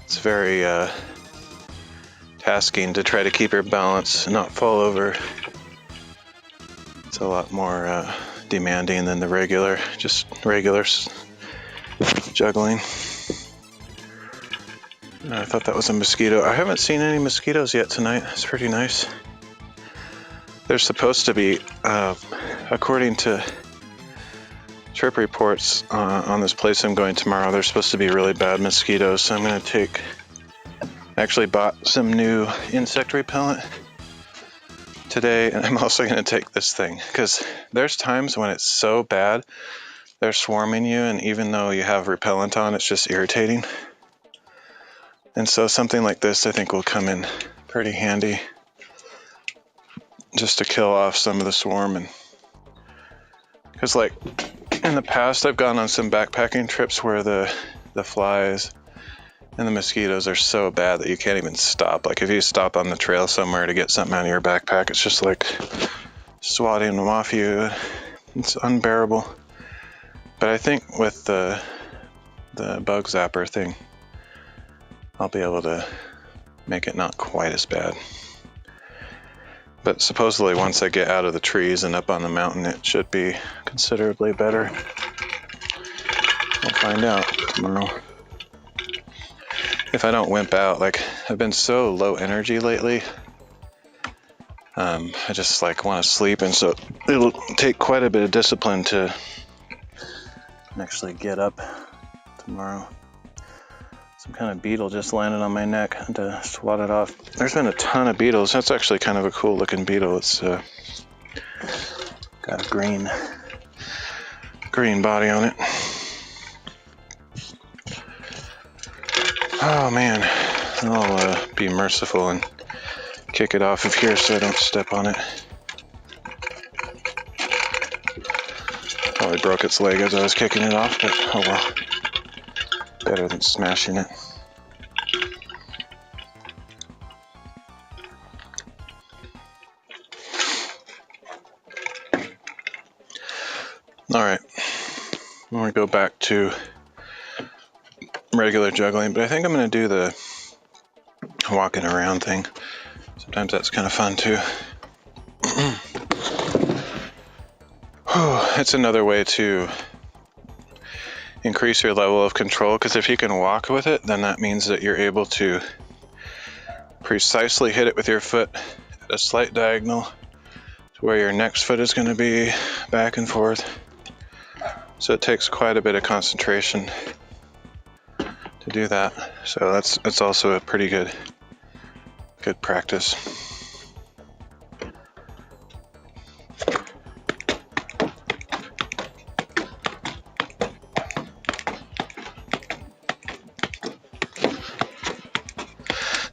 It's very tasking to try to keep your balance and not fall over. It's a lot more demanding than the regular juggling. I thought that was a mosquito. I haven't seen any mosquitoes yet tonight. It's pretty nice. There's supposed to be, according to trip reports on this place I'm going tomorrow, there's supposed to be really bad mosquitoes. So I'm going to actually bought some new insect repellent today, and I'm also going to take this thing, because there's times when it's so bad they're swarming you, and even though you have repellent on, it's just irritating. And so something like this I think will come in pretty handy, just to kill off some of the swarm. And because like in the past I've gone on some backpacking trips where the flies and the mosquitoes are so bad that you can't even stop. Like if you stop on the trail somewhere to get something out of your backpack, it's just like swatting them off you. It's unbearable. But I think with the bug zapper thing, I'll be able to make it not quite as bad. But supposedly once I get out of the trees and up on the mountain, it should be considerably better. We'll find out tomorrow. If I don't wimp out, like I've been so low energy lately, I just like want to sleep, and so it'll take quite a bit of discipline to actually get up tomorrow. Some kind of beetle just landed on my neck. I had to swat it off. There's been a ton of beetles. That's actually kind of a cool looking beetle. It's got a green body on it. Oh man, I'll be merciful and kick it off of here so I don't step on it. Probably broke its leg as I was kicking it off, but oh well. Better than smashing it. Alright, I'm going to go back to regular juggling, but I think I'm going to do the walking around thing. Sometimes that's kind of fun too. It's another way to increase your level of control, because if you can walk with it, then that means that you're able to precisely hit it with your foot at a slight diagonal to where your next foot is going to be, back and forth. So it takes quite a bit of concentration to do that. So it's also a pretty good practice.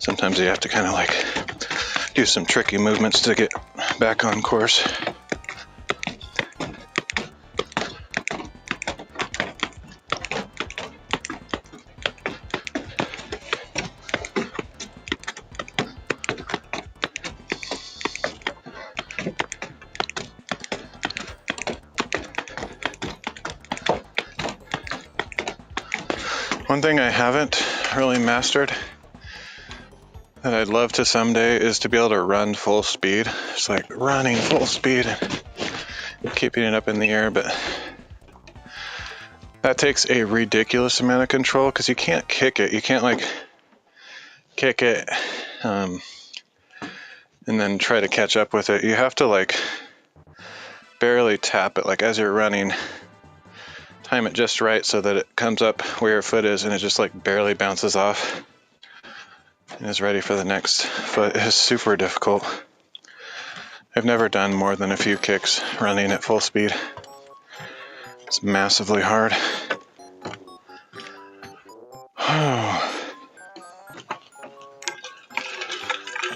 sometimes you have to kind of like do some tricky movements to get back on course. One thing I haven't really mastered that I'd love to someday is to be able to run full speed. It's like running full speed and keeping it up in the air, but that takes a ridiculous amount of control because you can't kick it. You can't like kick it and then try to catch up with it. You have to like barely tap it, like as you're running, time it just right so that it comes up where your foot is and it just like barely bounces off and is ready for the next foot. It's super difficult. I've never done more than a few kicks running at full speed. It's massively hard.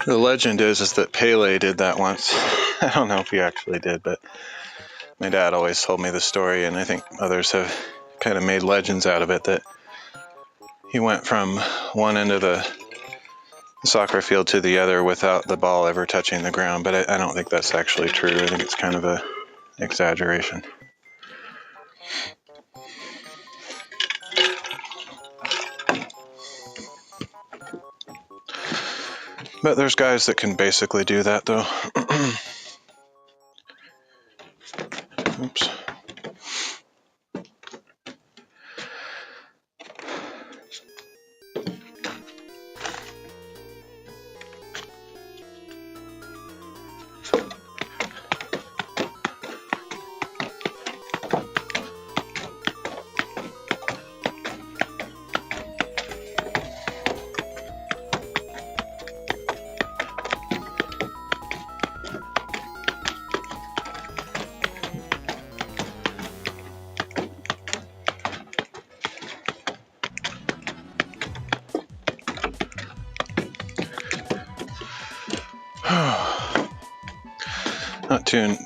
The legend is that Pele did that once. I don't know if he actually did, but my dad always told me the story, and I think others have kind of made legends out of it, that he went from one end of the soccer field to the other without the ball ever touching the ground, but I don't think that's actually true. I think it's kind of a exaggeration. But there's guys that can basically do that, though. Oops.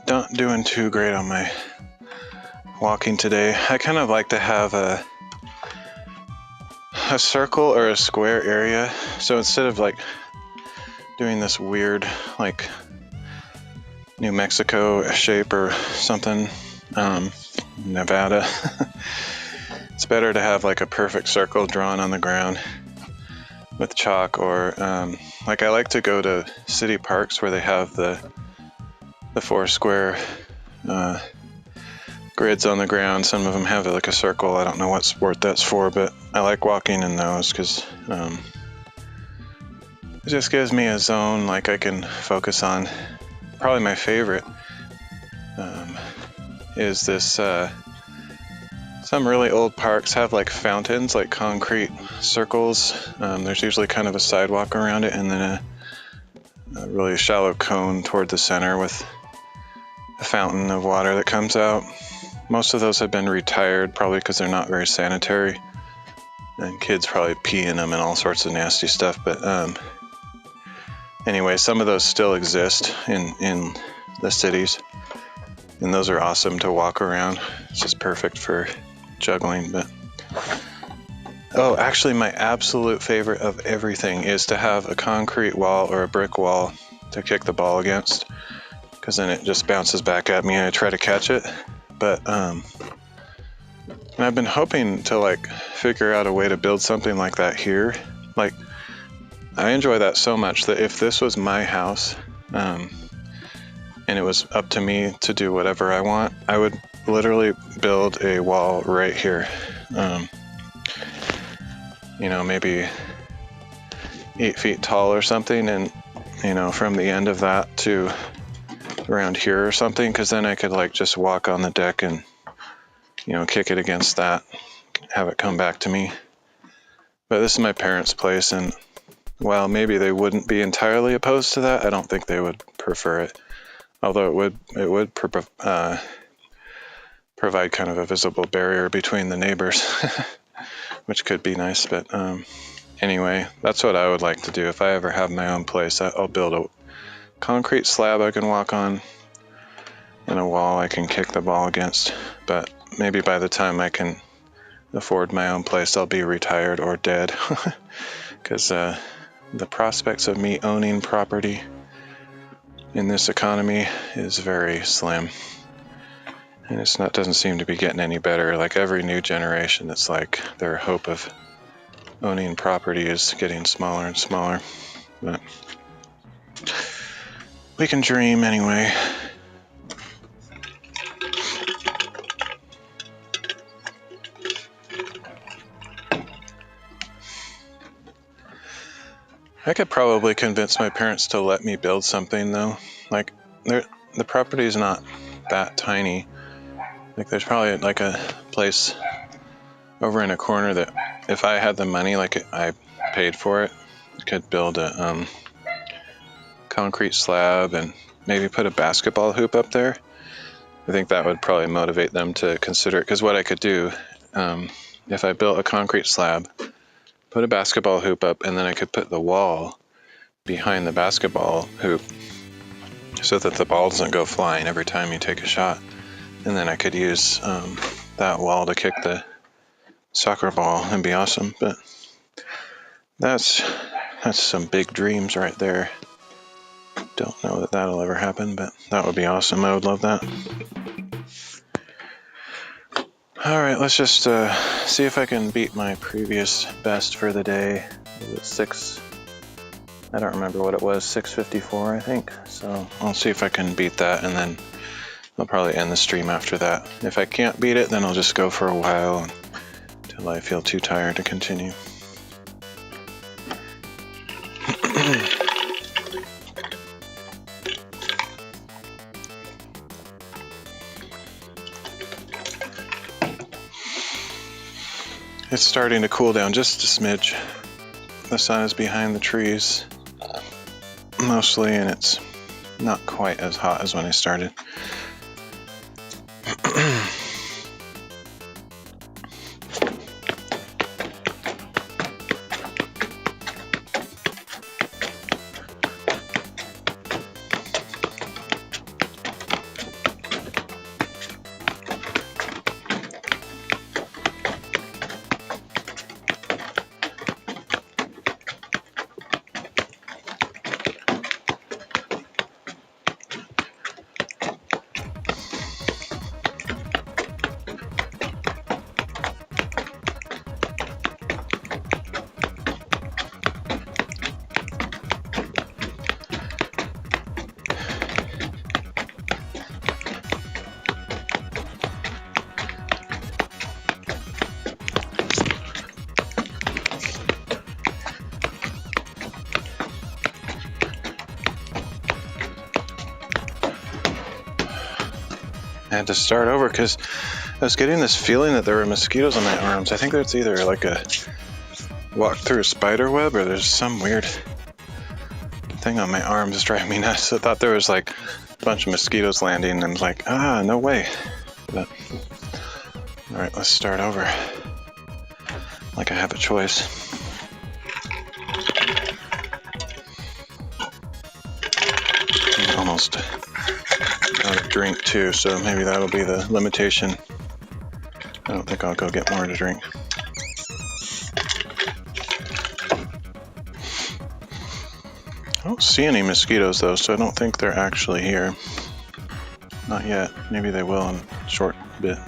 Not doing too great on my walking today. I kind of like to have a circle or a square area. So instead of like doing this weird like New Mexico shape or something, Nevada, it's better to have like a perfect circle drawn on the ground with chalk, or like I like to go to city parks where they have the 4 square grids on the ground. Some of them have like a circle. I don't know what sport that's for, but I like walking in those because it just gives me a zone like I can focus on. Probably my favorite is this, some really old parks have like fountains, like concrete circles. There's usually kind of a sidewalk around it and then a really shallow cone toward the center with a fountain of water that comes out. Most of those have been retired, probably because they're not very sanitary, and kids probably pee in them and all sorts of nasty stuff. But anyway, some of those still exist in the cities, and those are awesome to walk around. It's just perfect for juggling. But oh, actually, my absolute favorite of everything is to have a concrete wall or a brick wall to kick the ball against, because then it just bounces back at me and I try to catch it. But and I've been hoping to like figure out a way to build something like that here. Like, I enjoy that so much that if this was my house and it was up to me to do whatever I want, I would literally build a wall right here. Maybe 8 feet tall or something, and from the end of that to around here or something, because then I could like just walk on the deck and kick it against that, have it come back to me. But this is my parents' place, and while maybe they wouldn't be entirely opposed to that, I don't think they would prefer it. Although it would provide kind of a visible barrier between the neighbors, which could be nice. But anyway, that's what I would like to do. If I ever have my own place, I'll build a concrete slab I can walk on and a wall I can kick the ball against. But maybe by the time I can afford my own place, I'll be retired or dead. Because the prospects of me owning property in this economy is very slim. And doesn't seem to be getting any better. Like every new generation, it's like their hope of owning property is getting smaller and smaller. But we can dream anyway. I could probably convince my parents to let me build something though. Like the property is not that tiny. Like there's probably like a place over in a corner that if I had the money, like I paid for it, I could build a concrete slab and maybe put a basketball hoop up there. I think that would probably motivate them to consider it, because what I could do, if I built a concrete slab, put a basketball hoop up, and then I could put the wall behind the basketball hoop so that the ball doesn't go flying every time you take a shot. And then I could use that wall to kick the soccer ball and be awesome. But that's some big dreams right there. Don't know that that'll ever happen, but that would be awesome. I would love that. All right, let's just see if I can beat my previous best for the day. It was I don't remember what it was, 6:54, I think. So I'll see if I can beat that, and then I'll probably end the stream after that. If I can't beat it, then I'll just go for a while until I feel too tired to continue. It's starting to cool down just a smidge. The sun is behind the trees mostly, and it's not quite as hot as when I started. I had to start over because I was getting this feeling that there were mosquitoes on my arms. I think that's either like a walk through a spider web or there's some weird thing on my arms that's driving me nuts. I thought there was like a bunch of mosquitoes landing, and I was like, no way. But, all right, let's start over. Like I have a choice. I'm almost out of drink too, so maybe that'll be the limitation. I don't think I'll go get more to drink. I don't see any mosquitoes though, so I don't think they're actually here. Not yet. Maybe they will in a short bit.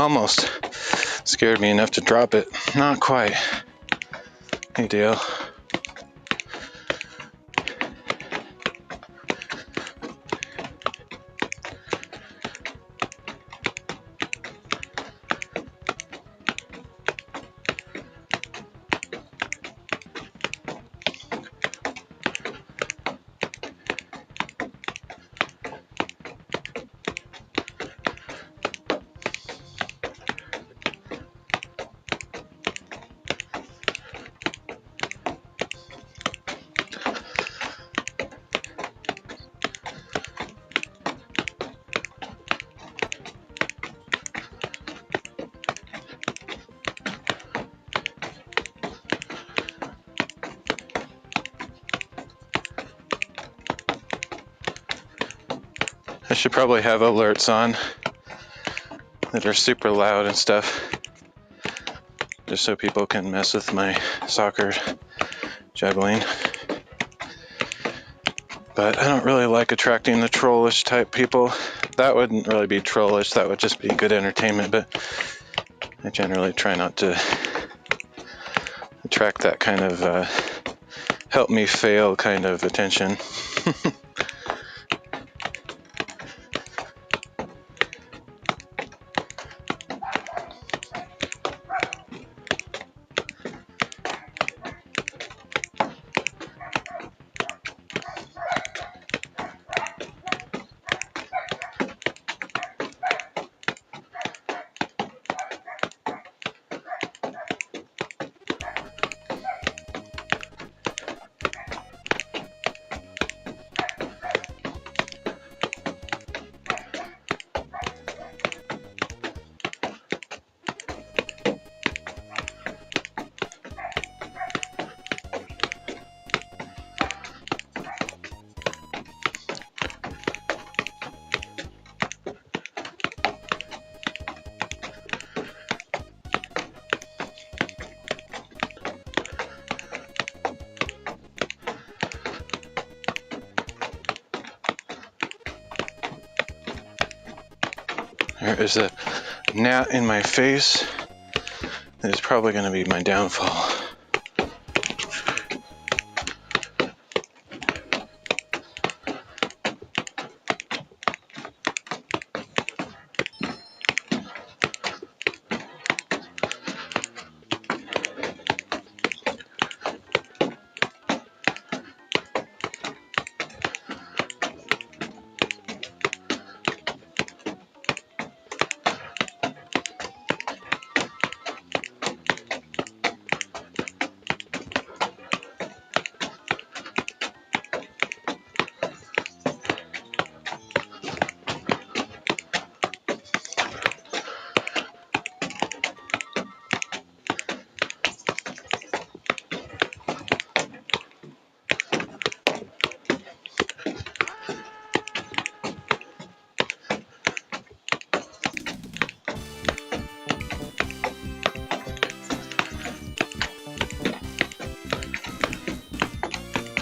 almost scared me enough to drop it. Not quite. Hey, Dale. I should probably have alerts on that are super loud and stuff, just so people can mess with my soccer juggling. But I don't really like attracting the trollish type people. That wouldn't really be trollish, that would just be good entertainment, but I generally try not to attract that kind of help me fail kind of attention. There is a gnat in my face that is probably going to be my downfall.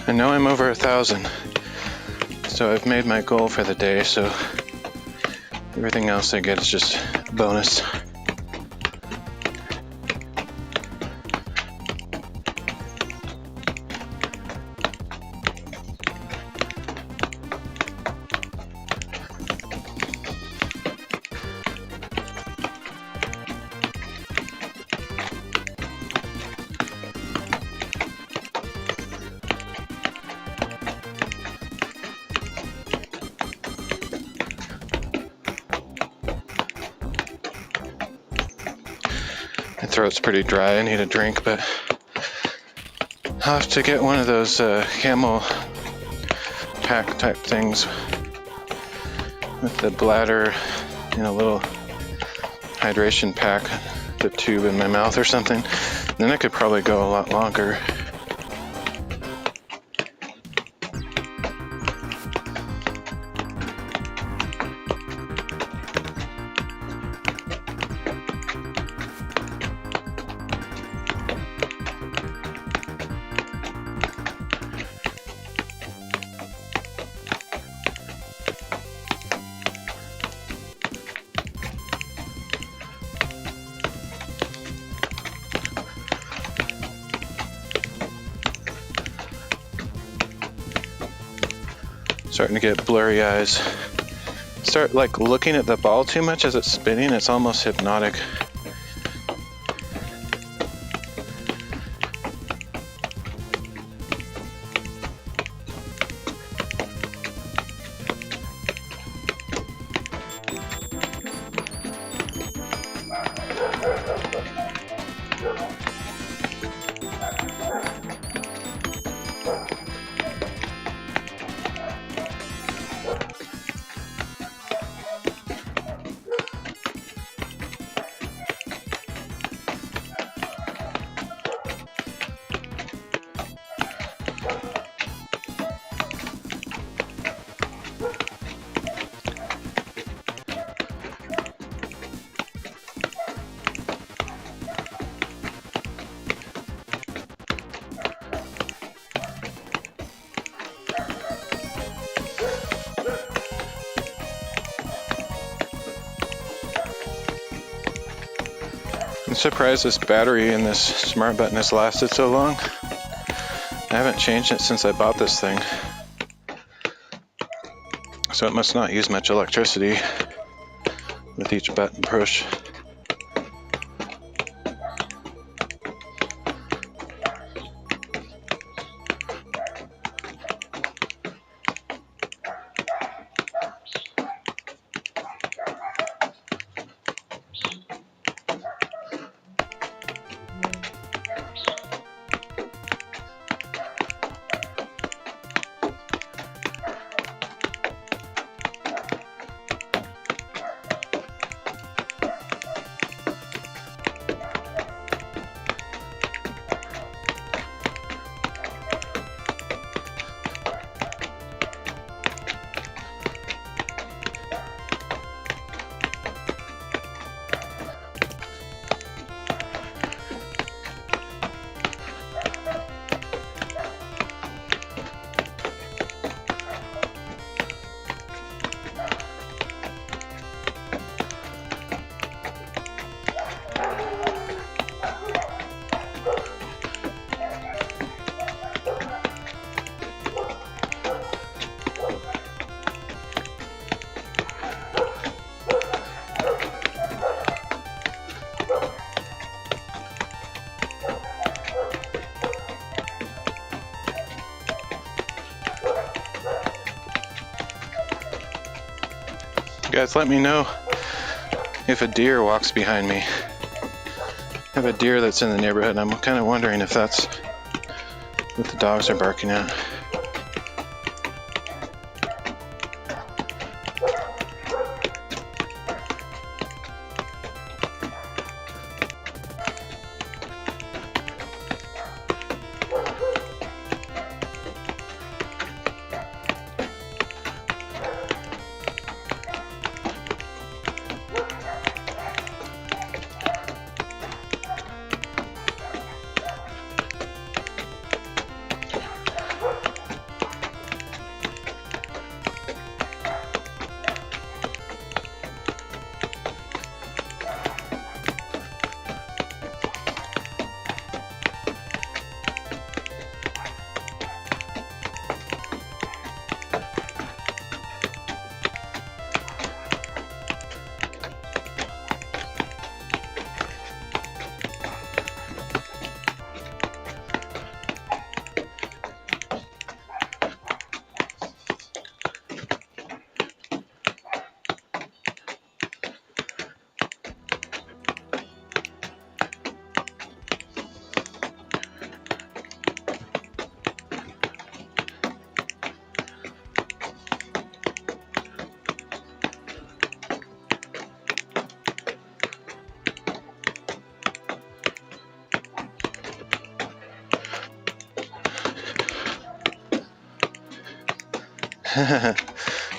I know I'm over 1,000, so I've made my goal for the day, so everything else I get is just bonus. My throat's pretty dry, I need a drink, but I'll have to get one of those camel pack type things with the bladder in a little hydration pack, the tube in my mouth or something. Then I could probably go a lot longer. starting to get blurry eyes. Start like looking at the ball too much as it's spinning. It's almost hypnotic. I'm surprised this battery in this smart button has lasted so long. I haven't changed it since I bought this thing. So it must not use much electricity with each button push. Guys, let me know if a deer walks behind me. I have a deer that's in the neighborhood, and I'm kind of wondering if that's what the dogs are barking at.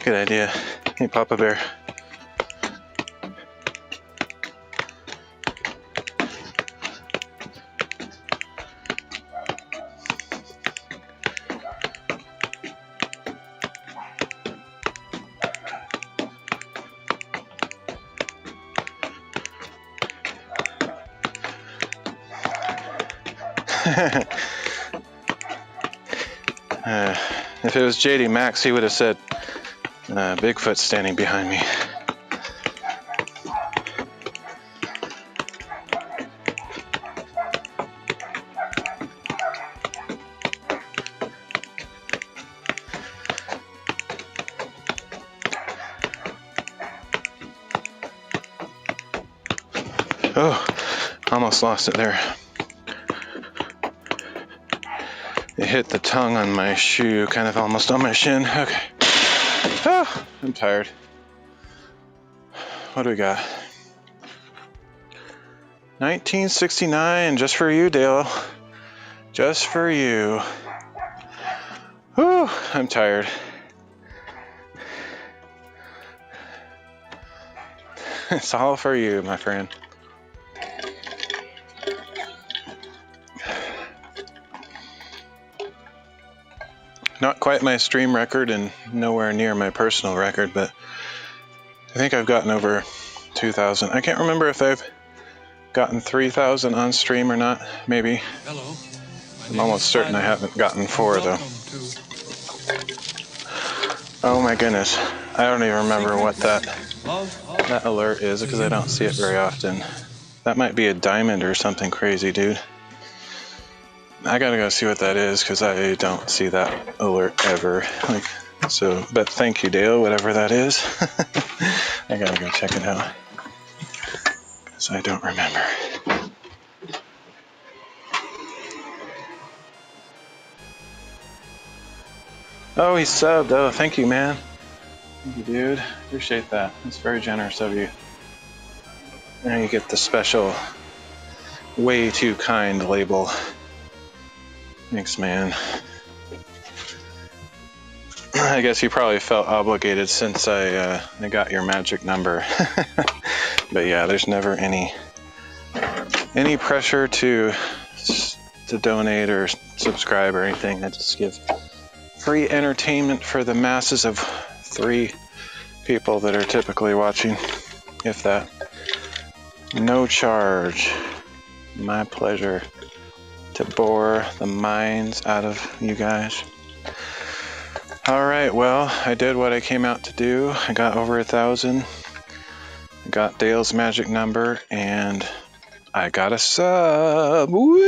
Good idea. Hey, Papa Bear. If it was JD Maxx, he would have said, Bigfoot standing behind me. Oh, almost lost it there. It hit the tongue on my shoe, kind of almost on my shin. Okay. Oh, I'm tired. What do we got? 1969, just for you, Dale. Just for you. Whew, I'm tired. It's all for you, my friend. Not quite my stream record and nowhere near my personal record, but I think I've gotten over 2,000. I can't remember if I've gotten 3,000 on stream or not. Maybe. Hello. I'm almost certain I haven't gotten 4 though. Oh my goodness. I don't even remember what that alert is because I don't see it very often. That might be a diamond or something crazy, dude. I gotta go see what that is because I don't see that alert ever. But thank you, Dale, whatever that is. I gotta go check it out because I don't remember. Oh, he subbed. Oh, thank you, man. Thank you, dude. Appreciate that. That's very generous of you. Now you get the special way too kind label. Thanks, man. I guess you probably felt obligated since I got your magic number. But yeah, there's never any pressure to donate or subscribe or anything. I just give free entertainment for the masses of 3 people that are typically watching, if that. No charge. My pleasure to bore the minds out of you guys. All right, well, I did what I came out to do. I got over 1,000. I got Dale's magic number, and I got a sub. Woo!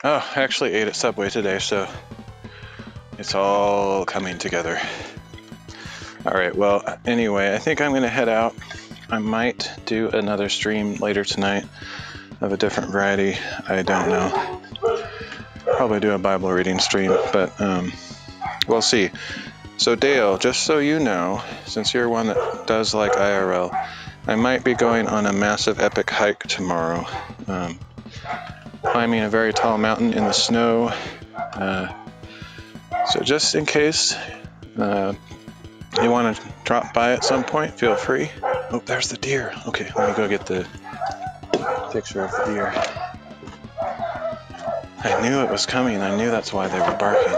Oh, I actually ate at Subway today, so it's all coming together. All right, well, anyway, I think I'm going to head out. I might do another stream later tonight of a different variety. I don't know. Probably do a Bible reading stream, but we'll see. So Dale, just so you know, since you're one that does like IRL, I might be going on a massive epic hike tomorrow. Climbing a very tall mountain in the snow. So just in case you want to drop by at some point, feel free. Oh, there's the deer. Okay, let me go get the picture of the deer. I knew it was coming. I knew that's why they were barking.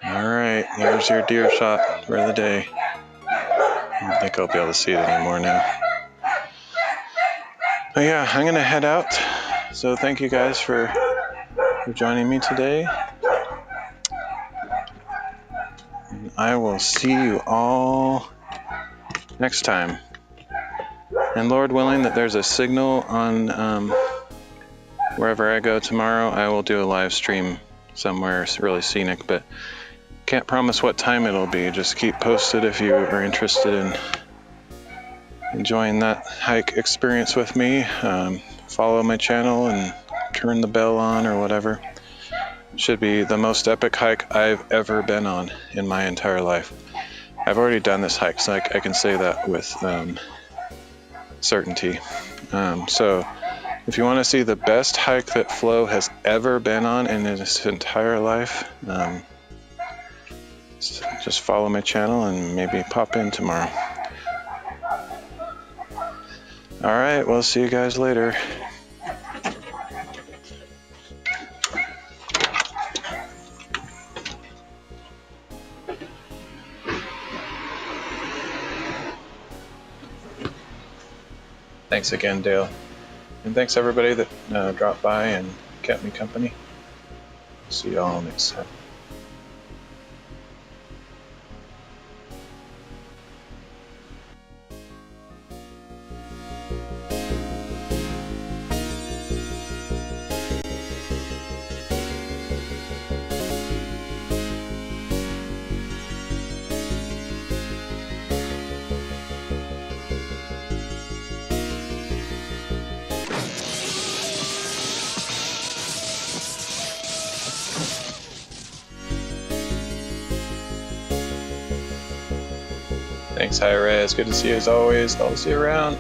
Alright, there's your deer shot for the day. I don't think I'll be able to see it anymore now. But yeah, I'm going to head out. So thank you guys for joining me today. And I will see you all next time. And Lord willing that there's a signal on wherever I go tomorrow, I will do a live stream somewhere really scenic, but can't promise what time it'll be. Just keep posted if you are interested in enjoying that hike experience with me. Follow my channel and turn the bell on or whatever. It should be the most epic hike I've ever been on in my entire life. I've already done this hike, so I can say that with certainty. So if you want to see the best hike that Flo has ever been on in his entire life, just follow my channel and maybe pop in tomorrow. All right, we'll see you guys later. Thanks again, Dale. And thanks everybody that dropped by and kept me company. See you all next time. Thanks, Hi Res. Good to see you as always. I'll see you around.